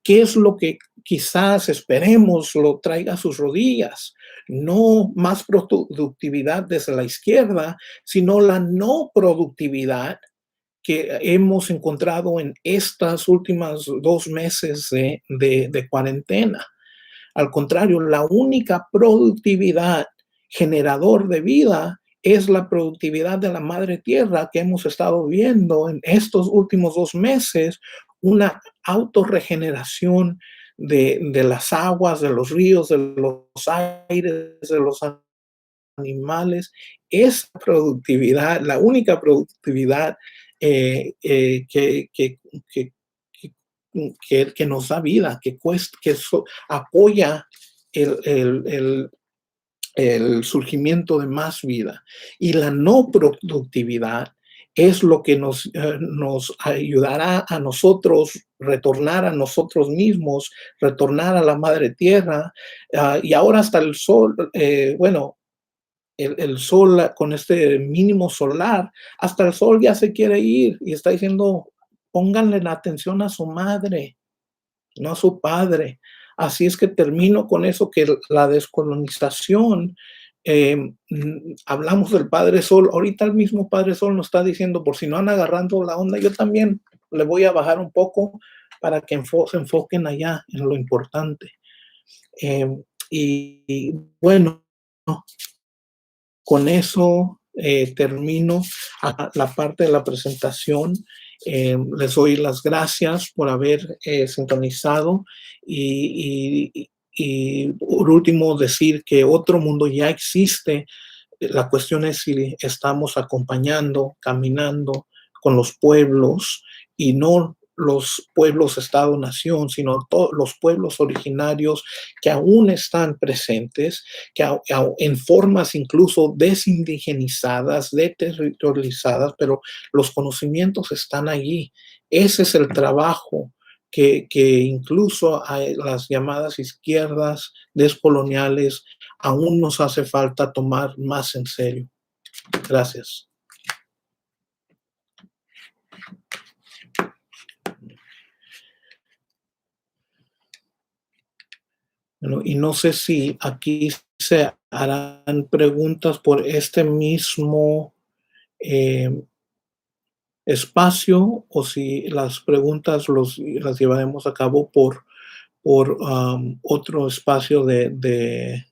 ¿qué es lo que quizás esperemos lo traiga a sus rodillas? No más productividad desde la izquierda, sino la no productividad que hemos encontrado en estas últimas 2 meses de cuarentena. Al contrario, la única productividad generador de vida es la productividad de la madre tierra, que hemos estado viendo en estos últimos 2 meses, una autorregeneración de las aguas, de los ríos, de los aires, de los animales. Es productividad, la única productividad que, que nos da vida, apoya el, el, el, el surgimiento de más vida. Y la no productividad es lo que nos ayudará a nosotros retornar a nosotros mismos, retornar a la madre tierra, y ahora hasta el sol, bueno, el sol con este mínimo solar, hasta el sol ya se quiere ir y está diciendo, pónganle la atención a su madre, no a su padre. Así es que termino con eso, que la descolonización, hablamos del Padre Sol, ahorita el mismo Padre Sol nos está diciendo, por si no han agarrando la onda, yo también le voy a bajar un poco para que se enfoquen allá en lo importante. Y bueno, con eso termino la parte de la presentación. Les doy las gracias por haber sintonizado y por último decir que otro mundo ya existe. La cuestión es si estamos acompañando, caminando con los pueblos y no los pueblos Estado-Nación, sino todos los pueblos originarios que aún están presentes, que en formas incluso desindigenizadas, deterritorializadas, pero los conocimientos están allí. Ese es el trabajo que incluso a las llamadas izquierdas descoloniales aún nos hace falta tomar más en serio. Gracias. Bueno, y no sé si aquí se harán preguntas por este mismo eh, espacio o si las preguntas las llevaremos a cabo por otro espacio de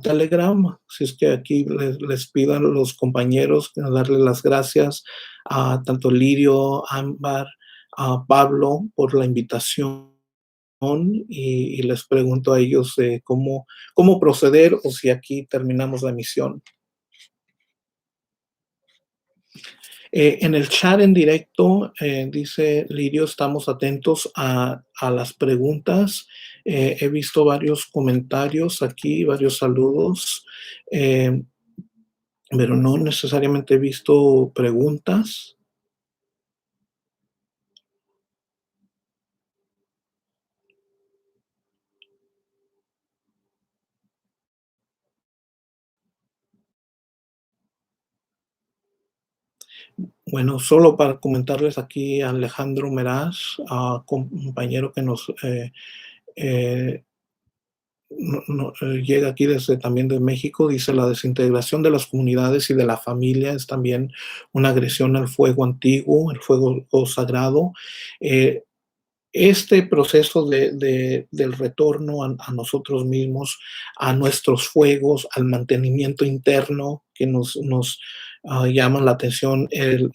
Telegram. Si es que aquí les pido a los compañeros darle las gracias a tanto Lirio, Ámbar, a Pablo por la invitación y les pregunto a ellos cómo proceder o si aquí terminamos la misión. En el chat en directo, dice Lirio, estamos atentos a las preguntas. He visto varios comentarios aquí, varios saludos, pero no necesariamente he visto preguntas. Bueno, solo para comentarles aquí a Alejandro Meraz, compañero que nos eh, llega aquí desde también de México, dice la desintegración de las comunidades y de la familia es también una agresión al fuego antiguo, el fuego sagrado. Eh, este proceso del retorno a nosotros mismos, a nuestros fuegos, al mantenimiento interno que nos llama la atención el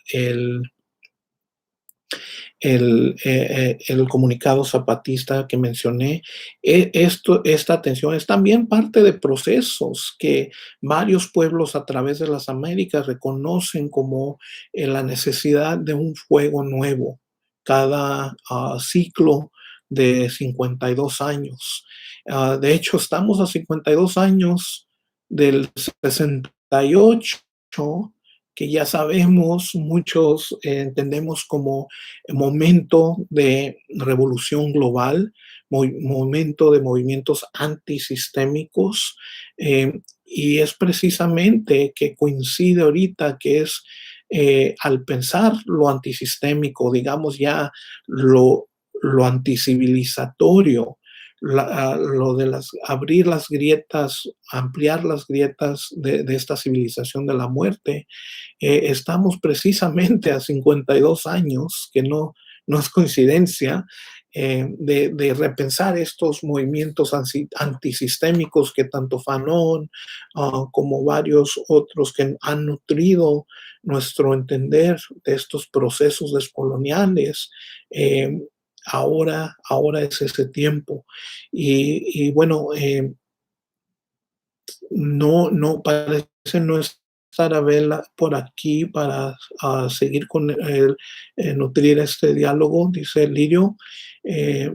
comunicado zapatista que mencioné, esta atención es también parte de procesos que varios pueblos a través de las Américas reconocen como la necesidad de un fuego nuevo cada ciclo de 52 años. De hecho, estamos a 52 años del 68, que ya sabemos, muchos entendemos como momento de revolución global, momento de movimientos antisistémicos, y es precisamente que coincide ahorita que es al pensar lo antisistémico, digamos ya lo anticivilizatorio, lo de abrir las grietas, ampliar las grietas de esta civilización de la muerte, estamos precisamente a 52 años, que no es coincidencia, de repensar estos movimientos antisistémicos que tanto Fanon como varios otros que han nutrido nuestro entender de estos procesos descoloniales. Ahora es ese tiempo. Y bueno, no parece no estar Abel por aquí para seguir con nutrir este diálogo, dice Lirio. Eh,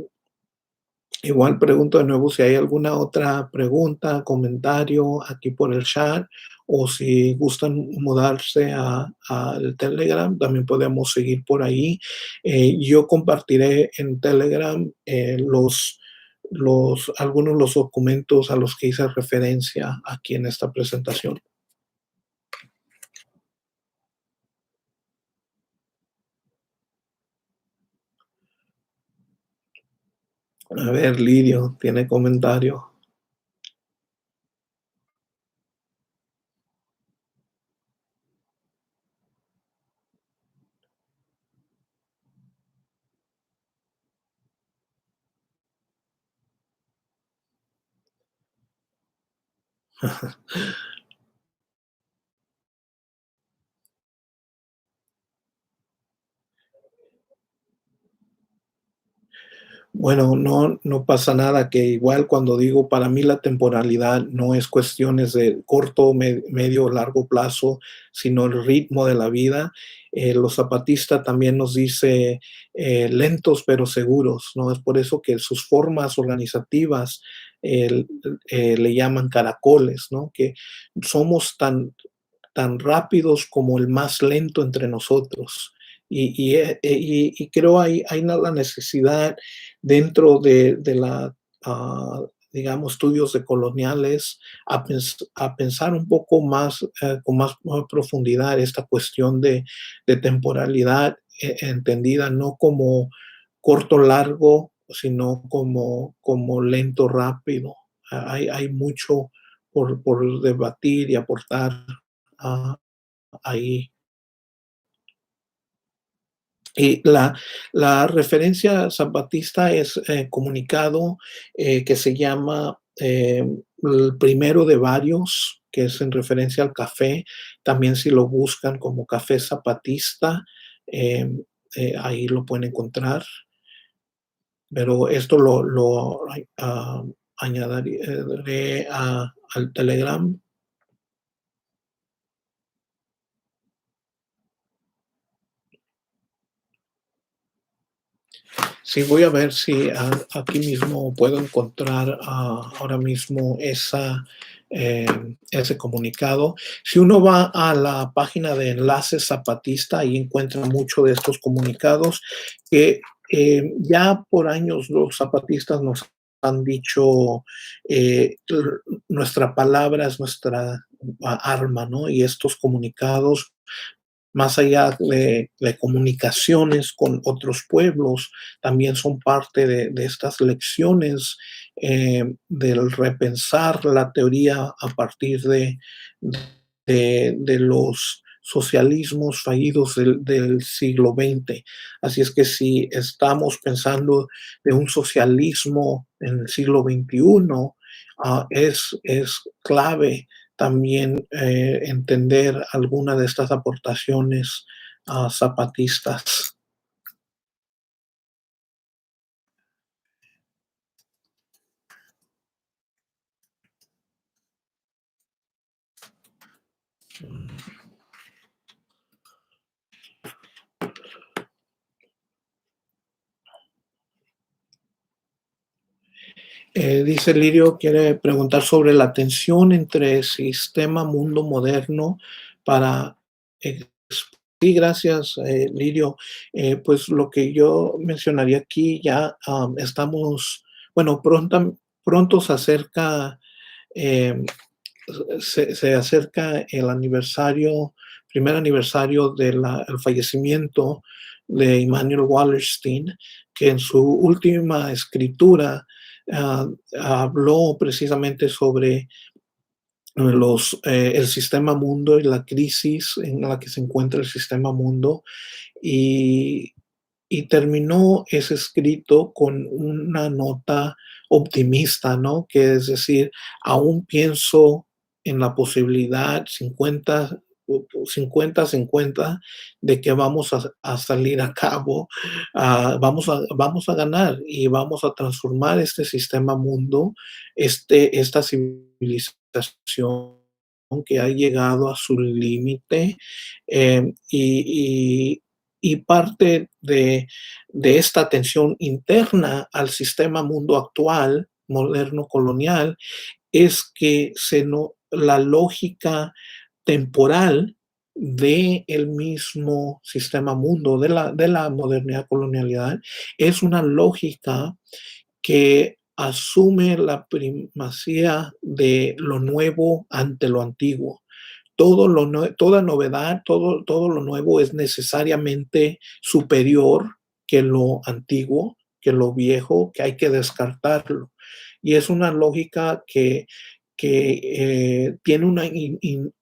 Igual pregunto de nuevo si hay alguna otra pregunta, comentario aquí por el chat o si gustan mudarse al Telegram, también podemos seguir por ahí. Yo compartiré en Telegram algunos de los documentos a los que hice referencia aquí en esta presentación. A ver, Lidio, ¿tiene comentario? Bueno, no pasa nada, que igual cuando digo, para mí la temporalidad no es cuestiones de corto, medio o largo plazo, sino el ritmo de la vida. Los zapatistas también nos dice lentos pero seguros, ¿no? Es por eso que sus formas organizativas eh, le llaman caracoles, ¿no? Que somos tan rápidos como el más lento entre nosotros. Y creo hay la necesidad dentro de la, digamos, estudios decoloniales a pensar un poco más, con más profundidad esta cuestión de temporalidad, entendida no como corto, largo, sino como lento, rápido. Hay mucho por debatir y aportar ah, ahí. Y la referencia zapatista es comunicado que se llama el primero de varios, que es en referencia al café. También si lo buscan como café zapatista, eh, ahí lo pueden encontrar. Pero esto lo añadiré al Telegram. Sí, voy a ver si aquí mismo puedo encontrar ahora mismo eh, ese comunicado. Si uno va a la página de Enlaces Zapatista, ahí encuentra mucho de estos comunicados que ya por años los zapatistas nos han dicho, nuestra palabra es nuestra arma, ¿no? Y estos comunicados más allá de comunicaciones con otros pueblos, también son parte de estas lecciones del repensar la teoría a partir de los socialismos fallidos del siglo XX. Así es que si estamos pensando de un socialismo en el siglo XXI, es clave también entender alguna de estas aportaciones zapatistas. Dice Lirio, quiere preguntar sobre la tensión entre sistema mundo moderno para... sí, gracias, Lirio. Pues lo que yo mencionaría aquí, ya estamos, bueno, pronto se acerca eh, se acerca el aniversario, primer aniversario del fallecimiento de Immanuel Wallerstein, que en su última escritura habló precisamente sobre el sistema mundo y la crisis en la que se encuentra el sistema mundo. Y, y terminó ese escrito con una nota optimista, ¿no? Que es decir, aún pienso en la posibilidad 50-50 de que vamos a salir a cabo, vamos a ganar y vamos a transformar este sistema mundo, esta civilización que ha llegado a su límite, y parte de esta tensión interna al sistema mundo actual, moderno colonial, es que la lógica temporal del mismo sistema mundo, de la modernidad colonialidad, es una lógica que asume la primacía de lo nuevo ante lo antiguo. Toda novedad, todo lo nuevo es necesariamente superior que lo antiguo, que lo viejo, que hay que descartarlo. Y es una lógica que tiene una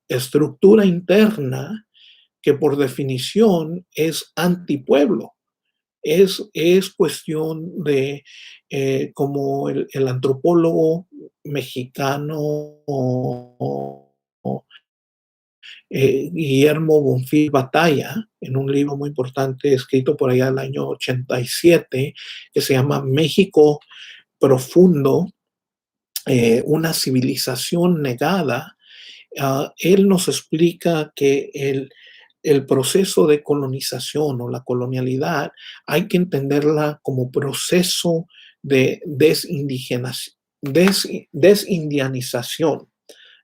estructura interna que por definición es antipueblo. Es cuestión de, como el antropólogo mexicano Guillermo Bonfil Batalla, en un libro muy importante escrito por allá del año 87, que se llama México Profundo, una civilización negada. Él nos explica que el proceso de colonización o la colonialidad hay que entenderla como proceso de desindianización.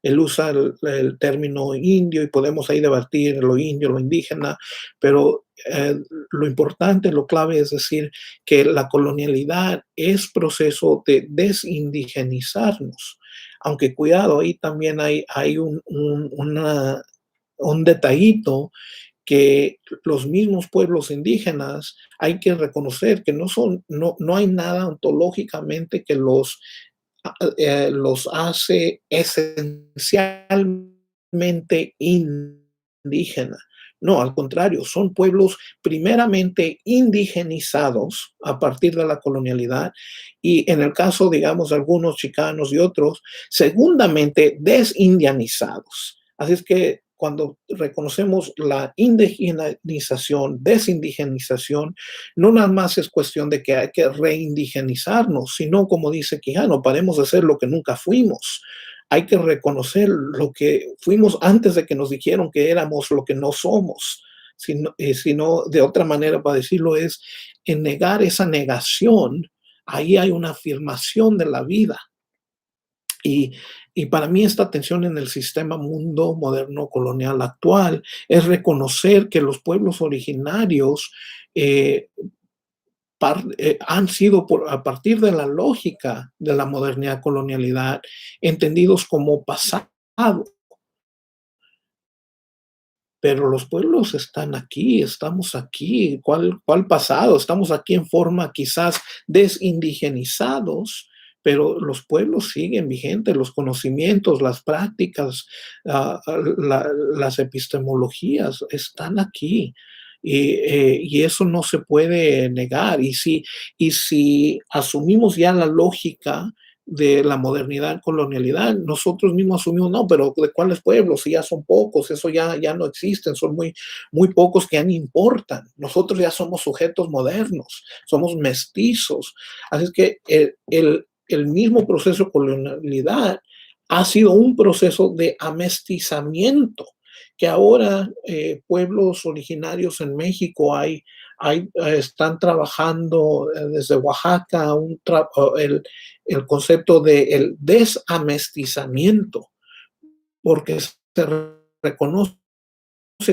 Él usa el término indio y podemos ahí debatir lo indio, lo indígena, pero lo importante, lo clave es decir que la colonialidad es proceso de desindigenizarnos. Aunque cuidado, ahí también hay un detallito que los mismos pueblos indígenas hay que reconocer que no hay nada ontológicamente que los hace esencialmente indígenas. No, al contrario, son pueblos primeramente indigenizados a partir de la colonialidad y en el caso, digamos, de algunos chicanos y otros, segundamente desindianizados. Así es que cuando reconocemos la indigenización, desindigenización, no nada más es cuestión de que hay que reindigenizarnos, sino como dice Quijano, paremos de ser lo que nunca fuimos. Hay que reconocer lo que fuimos antes de que nos dijeron que éramos lo que no somos. Sino de otra manera para decirlo es, en negar esa negación, ahí hay una afirmación de la vida. Y, y para mí esta tensión en el sistema mundo moderno colonial actual es reconocer que los pueblos originarios eh, han sido a partir de la lógica de la modernidad colonialidad entendidos como pasado, pero los pueblos están aquí, estamos aquí. ¿Cuál pasado? Estamos aquí en forma quizás desindigenizados, pero los pueblos siguen vigentes, los conocimientos, las prácticas, las epistemologías están aquí. Y eso no se puede negar. Y si asumimos ya la lógica de la modernidad, colonialidad, nosotros mismos asumimos, no, pero ¿de cuáles pueblos? Si ya son pocos, eso ya no existen, son muy pocos que ya ni importan. Nosotros ya somos sujetos modernos, somos mestizos. Así es que el mismo proceso de colonialidad ha sido un proceso de amestizamiento, que ahora pueblos originarios en México están trabajando desde Oaxaca el concepto del desamestizamiento, porque se reconoce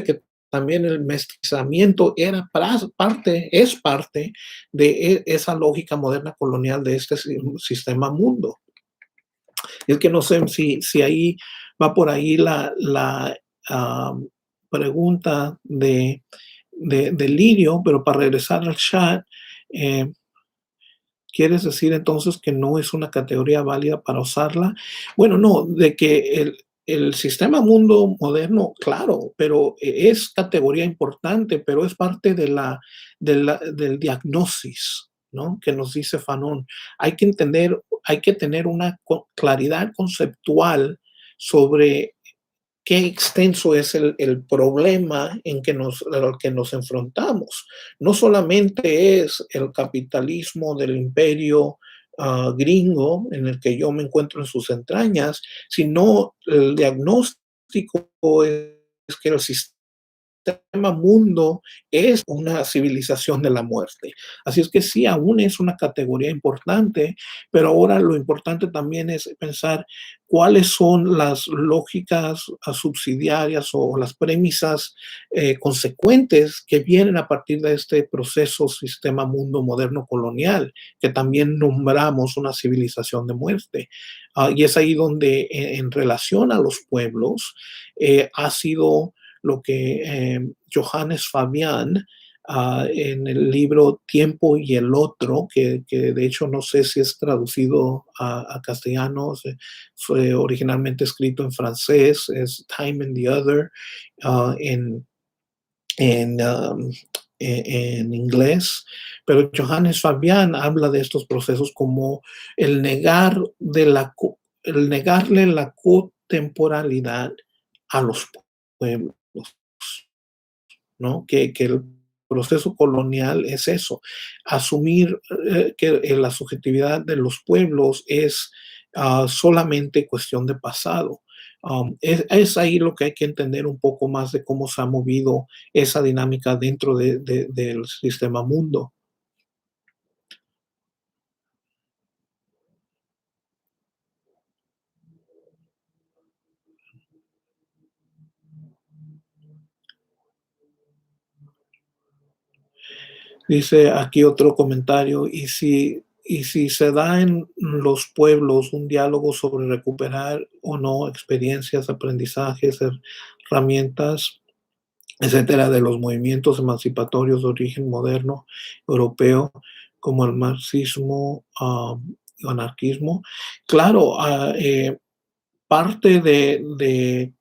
que también el mestizamiento es parte de esa lógica moderna colonial de este sistema mundo. Es que no sé si ahí va por ahí la pregunta de Lirio, pero para regresar al chat, eh, ¿quieres decir entonces que no es una categoría válida para usarla? Bueno, no, de que el sistema mundo moderno, claro, pero es categoría importante, pero es parte del diagnosis, ¿no? Que nos dice Fanon. Hay que tener una claridad conceptual sobre qué extenso es el problema al que nos enfrentamos. No solamente es el capitalismo del imperio gringo en el que yo me encuentro en sus entrañas, sino el diagnóstico es que el sistema sistema mundo es una civilización de la muerte. Así es que sí, aún es una categoría importante, pero ahora lo importante también es pensar cuáles son las lógicas subsidiarias o las premisas consecuentes que vienen a partir de este proceso sistema mundo moderno colonial, que también nombramos una civilización de muerte. Y es ahí donde en relación a los pueblos ha sido lo que Johannes Fabián en el libro Tiempo y el Otro, que de hecho no sé si es traducido a castellano, fue originalmente escrito en francés, es Time and the Other, en, en, en inglés, pero Johannes Fabián habla de estos procesos como el negar el negarle la cotemporalidad a los pueblos, ¿no? Que el proceso colonial es eso, asumir que la subjetividad de los pueblos es solamente cuestión de pasado. Es ahí lo que hay que entender un poco más de cómo se ha movido esa dinámica dentro del sistema mundo. Dice aquí otro comentario, y si se da en los pueblos un diálogo sobre recuperar o no experiencias, aprendizajes, herramientas, etcétera, de los movimientos emancipatorios de origen moderno europeo, como el marxismo y anarquismo. Claro, parte de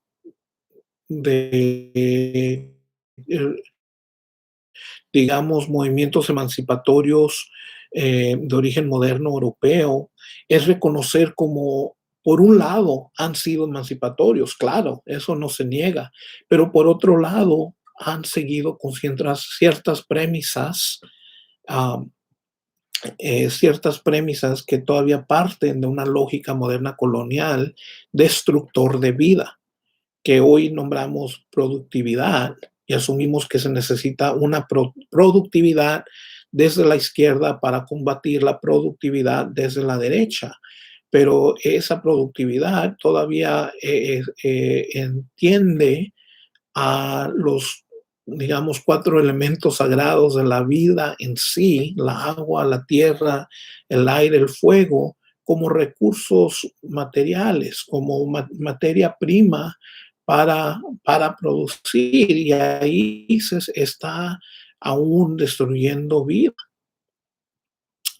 digamos, movimientos emancipatorios de origen moderno europeo, es reconocer como, por un lado, han sido emancipatorios, claro, eso no se niega, pero por otro lado, han seguido con ah, ciertas premisas que todavía parten de una lógica moderna colonial destructor de vida, que hoy nombramos productividad y asumimos que se necesita una productividad desde la izquierda para combatir la productividad desde la derecha. Pero esa productividad todavía entiende a los, digamos, cuatro elementos sagrados de la vida en sí, la agua, la tierra, el aire, el fuego, como recursos materiales, como materia prima para producir, y ahí se está aún destruyendo vida.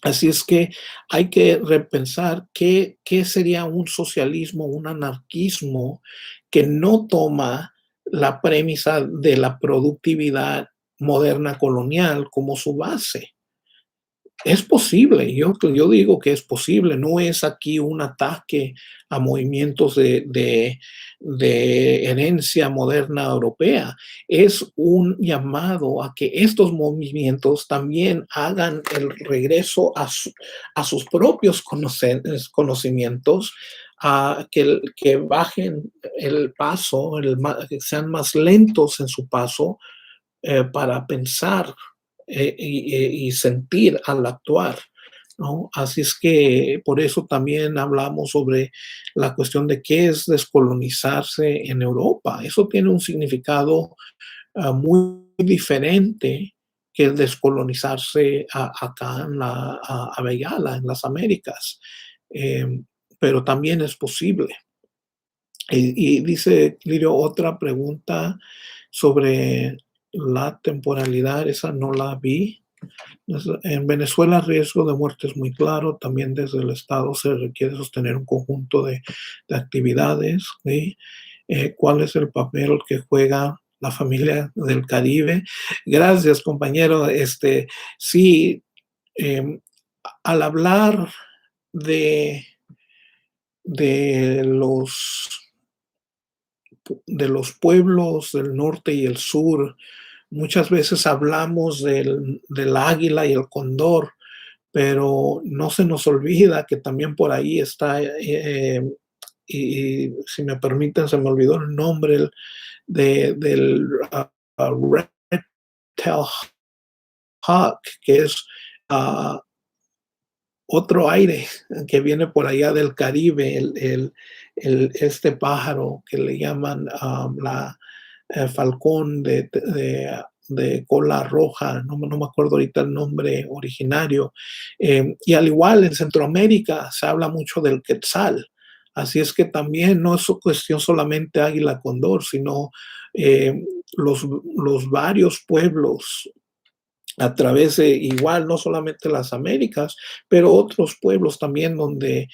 Así es que hay que repensar qué sería un socialismo, un anarquismo que no toma la premisa de la productividad moderna colonial como su base. Es posible, yo digo que es posible, no es aquí un ataque a movimientos de herencia moderna europea, es un llamado a que estos movimientos también hagan el regreso a sus propios conocimientos, a que bajen el paso, que sean más lentos en su paso para pensar y sentir al actuar, ¿no? Así es que por eso también hablamos sobre la cuestión de qué es descolonizarse en Europa. Eso tiene un significado muy diferente que el descolonizarse acá en a Bengala, en las Américas. Eh, pero también es posible. Y dice Lirio otra pregunta sobre la temporalidad, esa no la vi. En Venezuela el riesgo de muerte es muy claro, también desde el Estado se requiere sostener un conjunto de actividades. ¿Sí? ¿Cuál es el papel que juega la familia del Caribe? Gracias, compañero. Sí, eh, al hablar de, de los de los pueblos del norte y el sur. Muchas veces hablamos del águila y el cóndor, pero no se nos olvida que también por ahí está, y si me permiten, se me olvidó el nombre del Red Tail Hawk, que es ah, otro aire que viene por allá del Caribe, este pájaro que le llaman la falcón de cola roja, no me acuerdo ahorita el nombre originario. Y al igual en Centroamérica se habla mucho del quetzal. Así es que también no es cuestión solamente águila condor, sino eh, los varios pueblos a través de igual, no solamente las Américas, pero otros pueblos también donde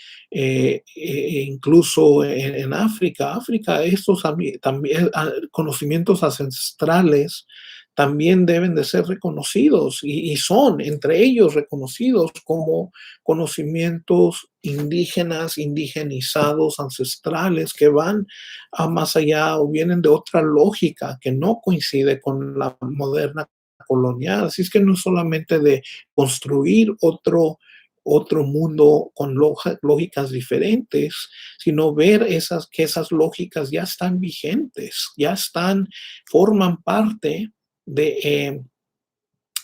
incluso en África, estos también conocimientos ancestrales también deben de ser reconocidos y son entre ellos reconocidos como conocimientos indígenas, indigenizados, ancestrales, que van a más allá o vienen de otra lógica que no coincide con la moderna colonial. Así es que no es solamente de construir otro mundo con lógicas diferentes, sino ver que esas lógicas ya están vigentes, forman parte de,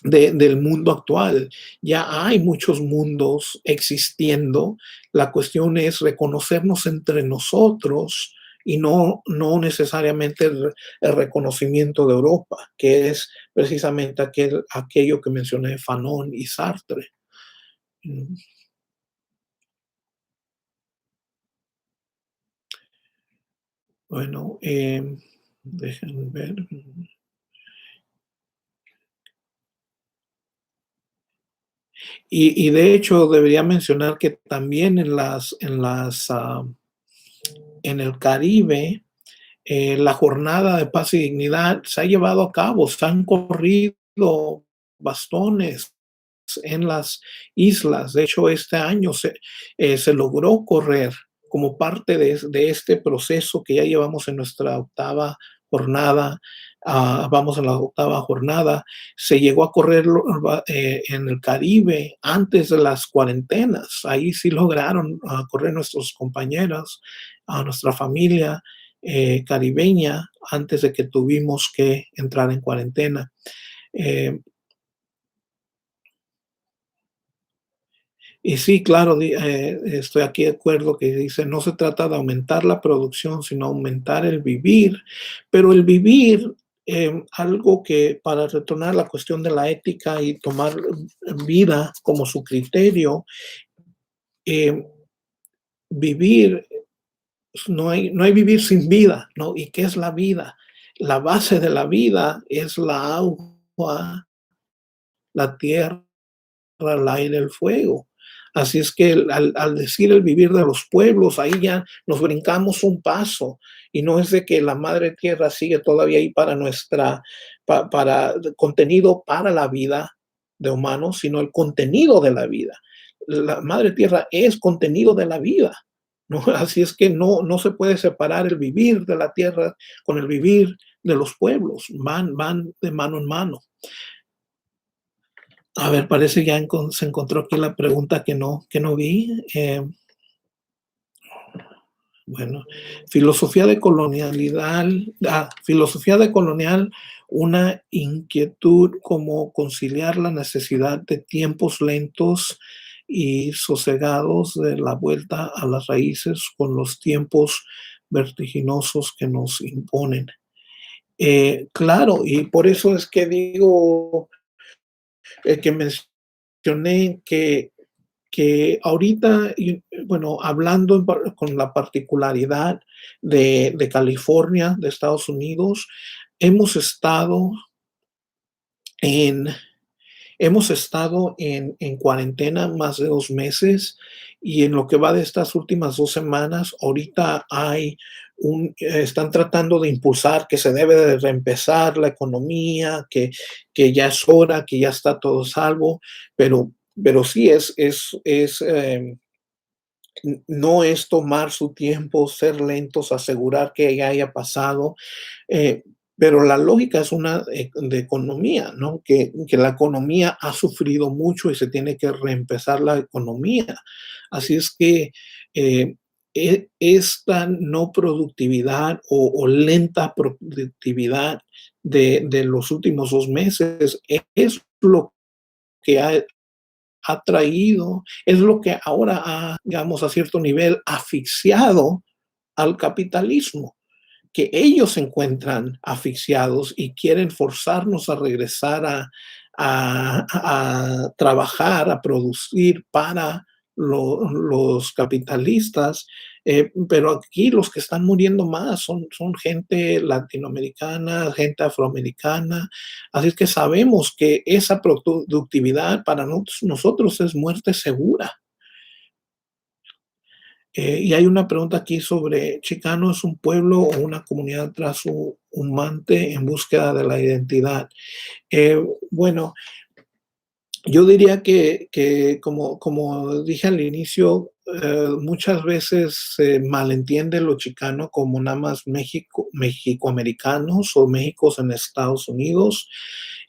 del mundo actual. Ya hay muchos mundos existiendo. La cuestión es reconocernos entre nosotros y no necesariamente el reconocimiento de Europa, que es precisamente aquello que mencioné, Fanon y Sartre. Mm, Bueno, déjenme ver. Y de hecho debería mencionar que también en el Caribe, la jornada de paz y dignidad se ha llevado a cabo, se han corrido bastones en las islas. De hecho, este año se logró correr como parte de este proceso que ya llevamos en nuestra octava jornada. Vamos en la octava jornada. Se llegó a correr en el Caribe antes de las cuarentenas. Ahí sí lograron correr nuestros compañeros, a nuestra familia caribeña antes de que tuvimos que entrar en cuarentena. Eh, Y sí, claro, estoy aquí de acuerdo que dice, no se trata de aumentar la producción, sino aumentar el vivir, pero el vivir, algo que para retornar a la cuestión de la ética y tomar vida como su criterio, eh, vivir, no hay vivir sin vida, ¿no? ¿Y qué es la vida? La base de la vida es la agua, la tierra, al aire, el fuego. Así es que al decir el vivir de los pueblos, ahí ya nos brincamos un paso y no es de que la madre tierra sigue todavía ahí para para contenido para la vida de humanos, sino el contenido de la vida. La madre tierra es contenido de la vida, ¿no? Así es que no se puede separar el vivir de la tierra con el vivir de los pueblos, van de mano en mano. A ver, parece ya se encontró aquí la pregunta que no vi. Bueno, filosofía de colonial, una inquietud como conciliar la necesidad de tiempos lentos y sosegados de la vuelta a las raíces con los tiempos vertiginosos que nos imponen. Claro, y por eso es que digo que mencioné que ahorita, bueno, hablando con la particularidad de California, de Estados Unidos, hemos estado en, hemos estado en cuarentena más de 2 meses y en lo que va de estas últimas 2 semanas, ahorita están tratando de impulsar que se debe de reempezar la economía, que ya es hora, que ya está todo salvo, pero sí no es tomar su tiempo, ser lentos, asegurar que ya haya pasado, eh, pero la lógica es una de economía, ¿no? Que la economía ha sufrido mucho y se tiene que reempezar la economía. Así es que esta no productividad o lenta productividad de los últimos 2 meses es lo que ha traído, es lo que ahora ha, digamos, a cierto nivel asfixiado al capitalismo, que ellos se encuentran asfixiados y quieren forzarnos a regresar a trabajar, a producir para los capitalistas, pero aquí los que están muriendo más son gente latinoamericana, gente afroamericana, así es que sabemos que esa productividad para nosotros es muerte segura. Y hay una pregunta aquí sobre Chicano es un pueblo o una comunidad trashumante en búsqueda de la identidad. Bueno, yo diría que como dije al inicio, muchas veces se malentiende lo chicano como nada más mexicoamericanos o Méxicos en Estados Unidos.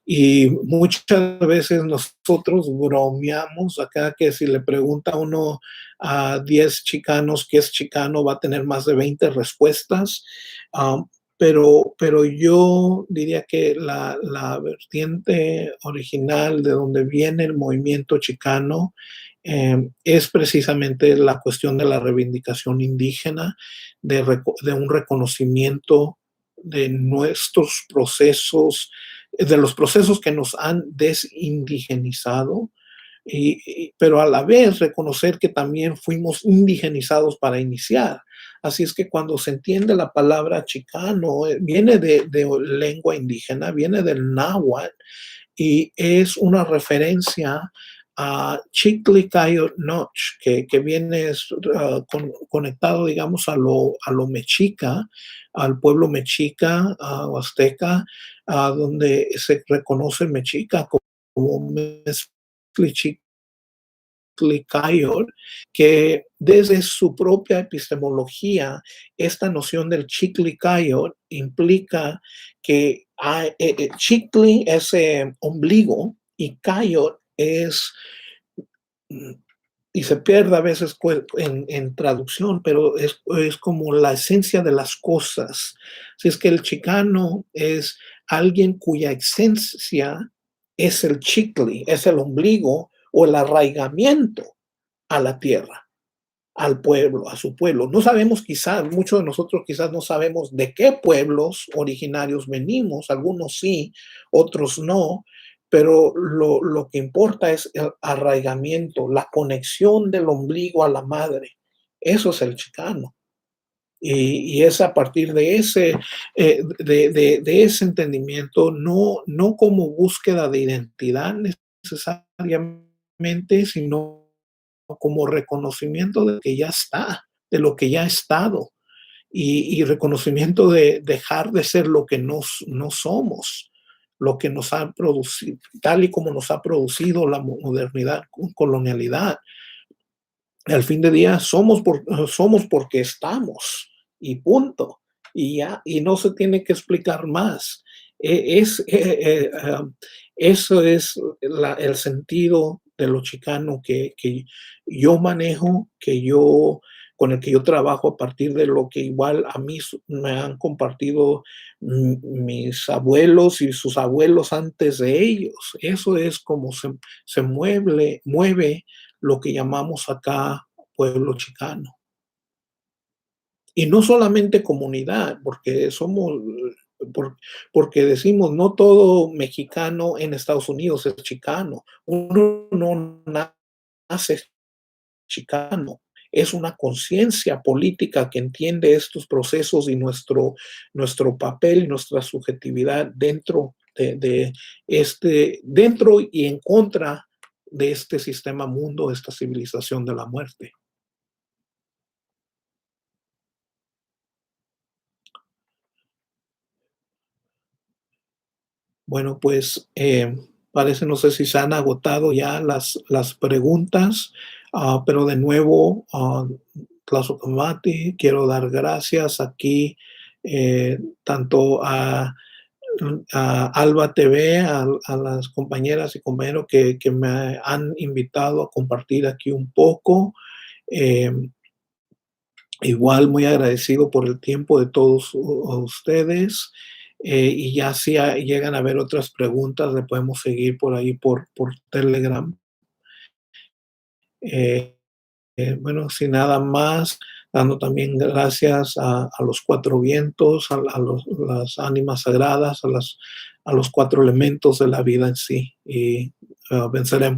Y muchas veces nosotros bromeamos acá que si le pregunta uno a 10 chicanos qué es chicano, va a tener más de 20 respuestas. Um, pero yo diría que la vertiente original de donde viene el movimiento chicano es precisamente la cuestión de la reivindicación indígena, de un reconocimiento de nuestros procesos, de los procesos que nos han desindigenizado, pero a la vez reconocer que también fuimos indigenizados para iniciar. Así es que cuando se entiende la palabra chicano, viene de lengua indígena, viene del náhuatl y es una referencia a Chiclicayo Noch, que viene conectado, digamos, a lo mexica, al pueblo mexica, o azteca, donde se reconoce mexica como Clicayor, que desde su propia epistemología, esta noción del Chiclicayor implica que Chicli es ombligo y Cayor es, mm, y se pierde a veces en traducción, pero es como la esencia de las cosas. Si es que el chicano es alguien cuya esencia es el chicli, es el ombligo o el arraigamiento a la tierra, al pueblo, a su pueblo. No sabemos quizás, muchos de nosotros quizás no sabemos de qué pueblos originarios venimos, algunos sí, otros no, pero lo que importa es el arraigamiento, la conexión del ombligo a la madre. Eso es el chicano. Y es a partir de ese entendimiento, no como búsqueda de identidad necesariamente, sino como reconocimiento de que ya está, de lo que ya ha estado, y reconocimiento de dejar de ser lo que no somos, lo que nos ha producido, tal y como nos ha producido la modernidad, colonialidad. Al fin de día somos porque estamos y punto. Y ya, y no se tiene que explicar más. Eso es el sentido de lo chicano que yo manejo, con el que yo trabajo a partir de lo que igual a mí me han compartido mis abuelos y sus abuelos antes de ellos. Eso es como se mueve lo que llamamos acá pueblo chicano. Y no solamente comunidad, por- porque decimos, no todo mexicano en Estados Unidos es chicano. Uno no nace chicano. Es una conciencia política que entiende estos procesos y nuestro papel y nuestra subjetividad dentro y en contra de este sistema mundo, esta civilización de la muerte. Bueno, pues parece, no sé si se han agotado ya las preguntas, pero de nuevo, Tlazocamati, quiero dar gracias aquí tanto a Alba TV, a las compañeras y compañeros que me han invitado a compartir aquí un poco. Eh, Igual muy agradecido por el tiempo de todos ustedes. Y ya si llegan a haber otras preguntas, le podemos seguir por ahí por Telegram. Eh, bueno, sin nada más, dando también gracias a los cuatro vientos, las ánimas sagradas, a los cuatro elementos de la vida en sí. Y venceremos.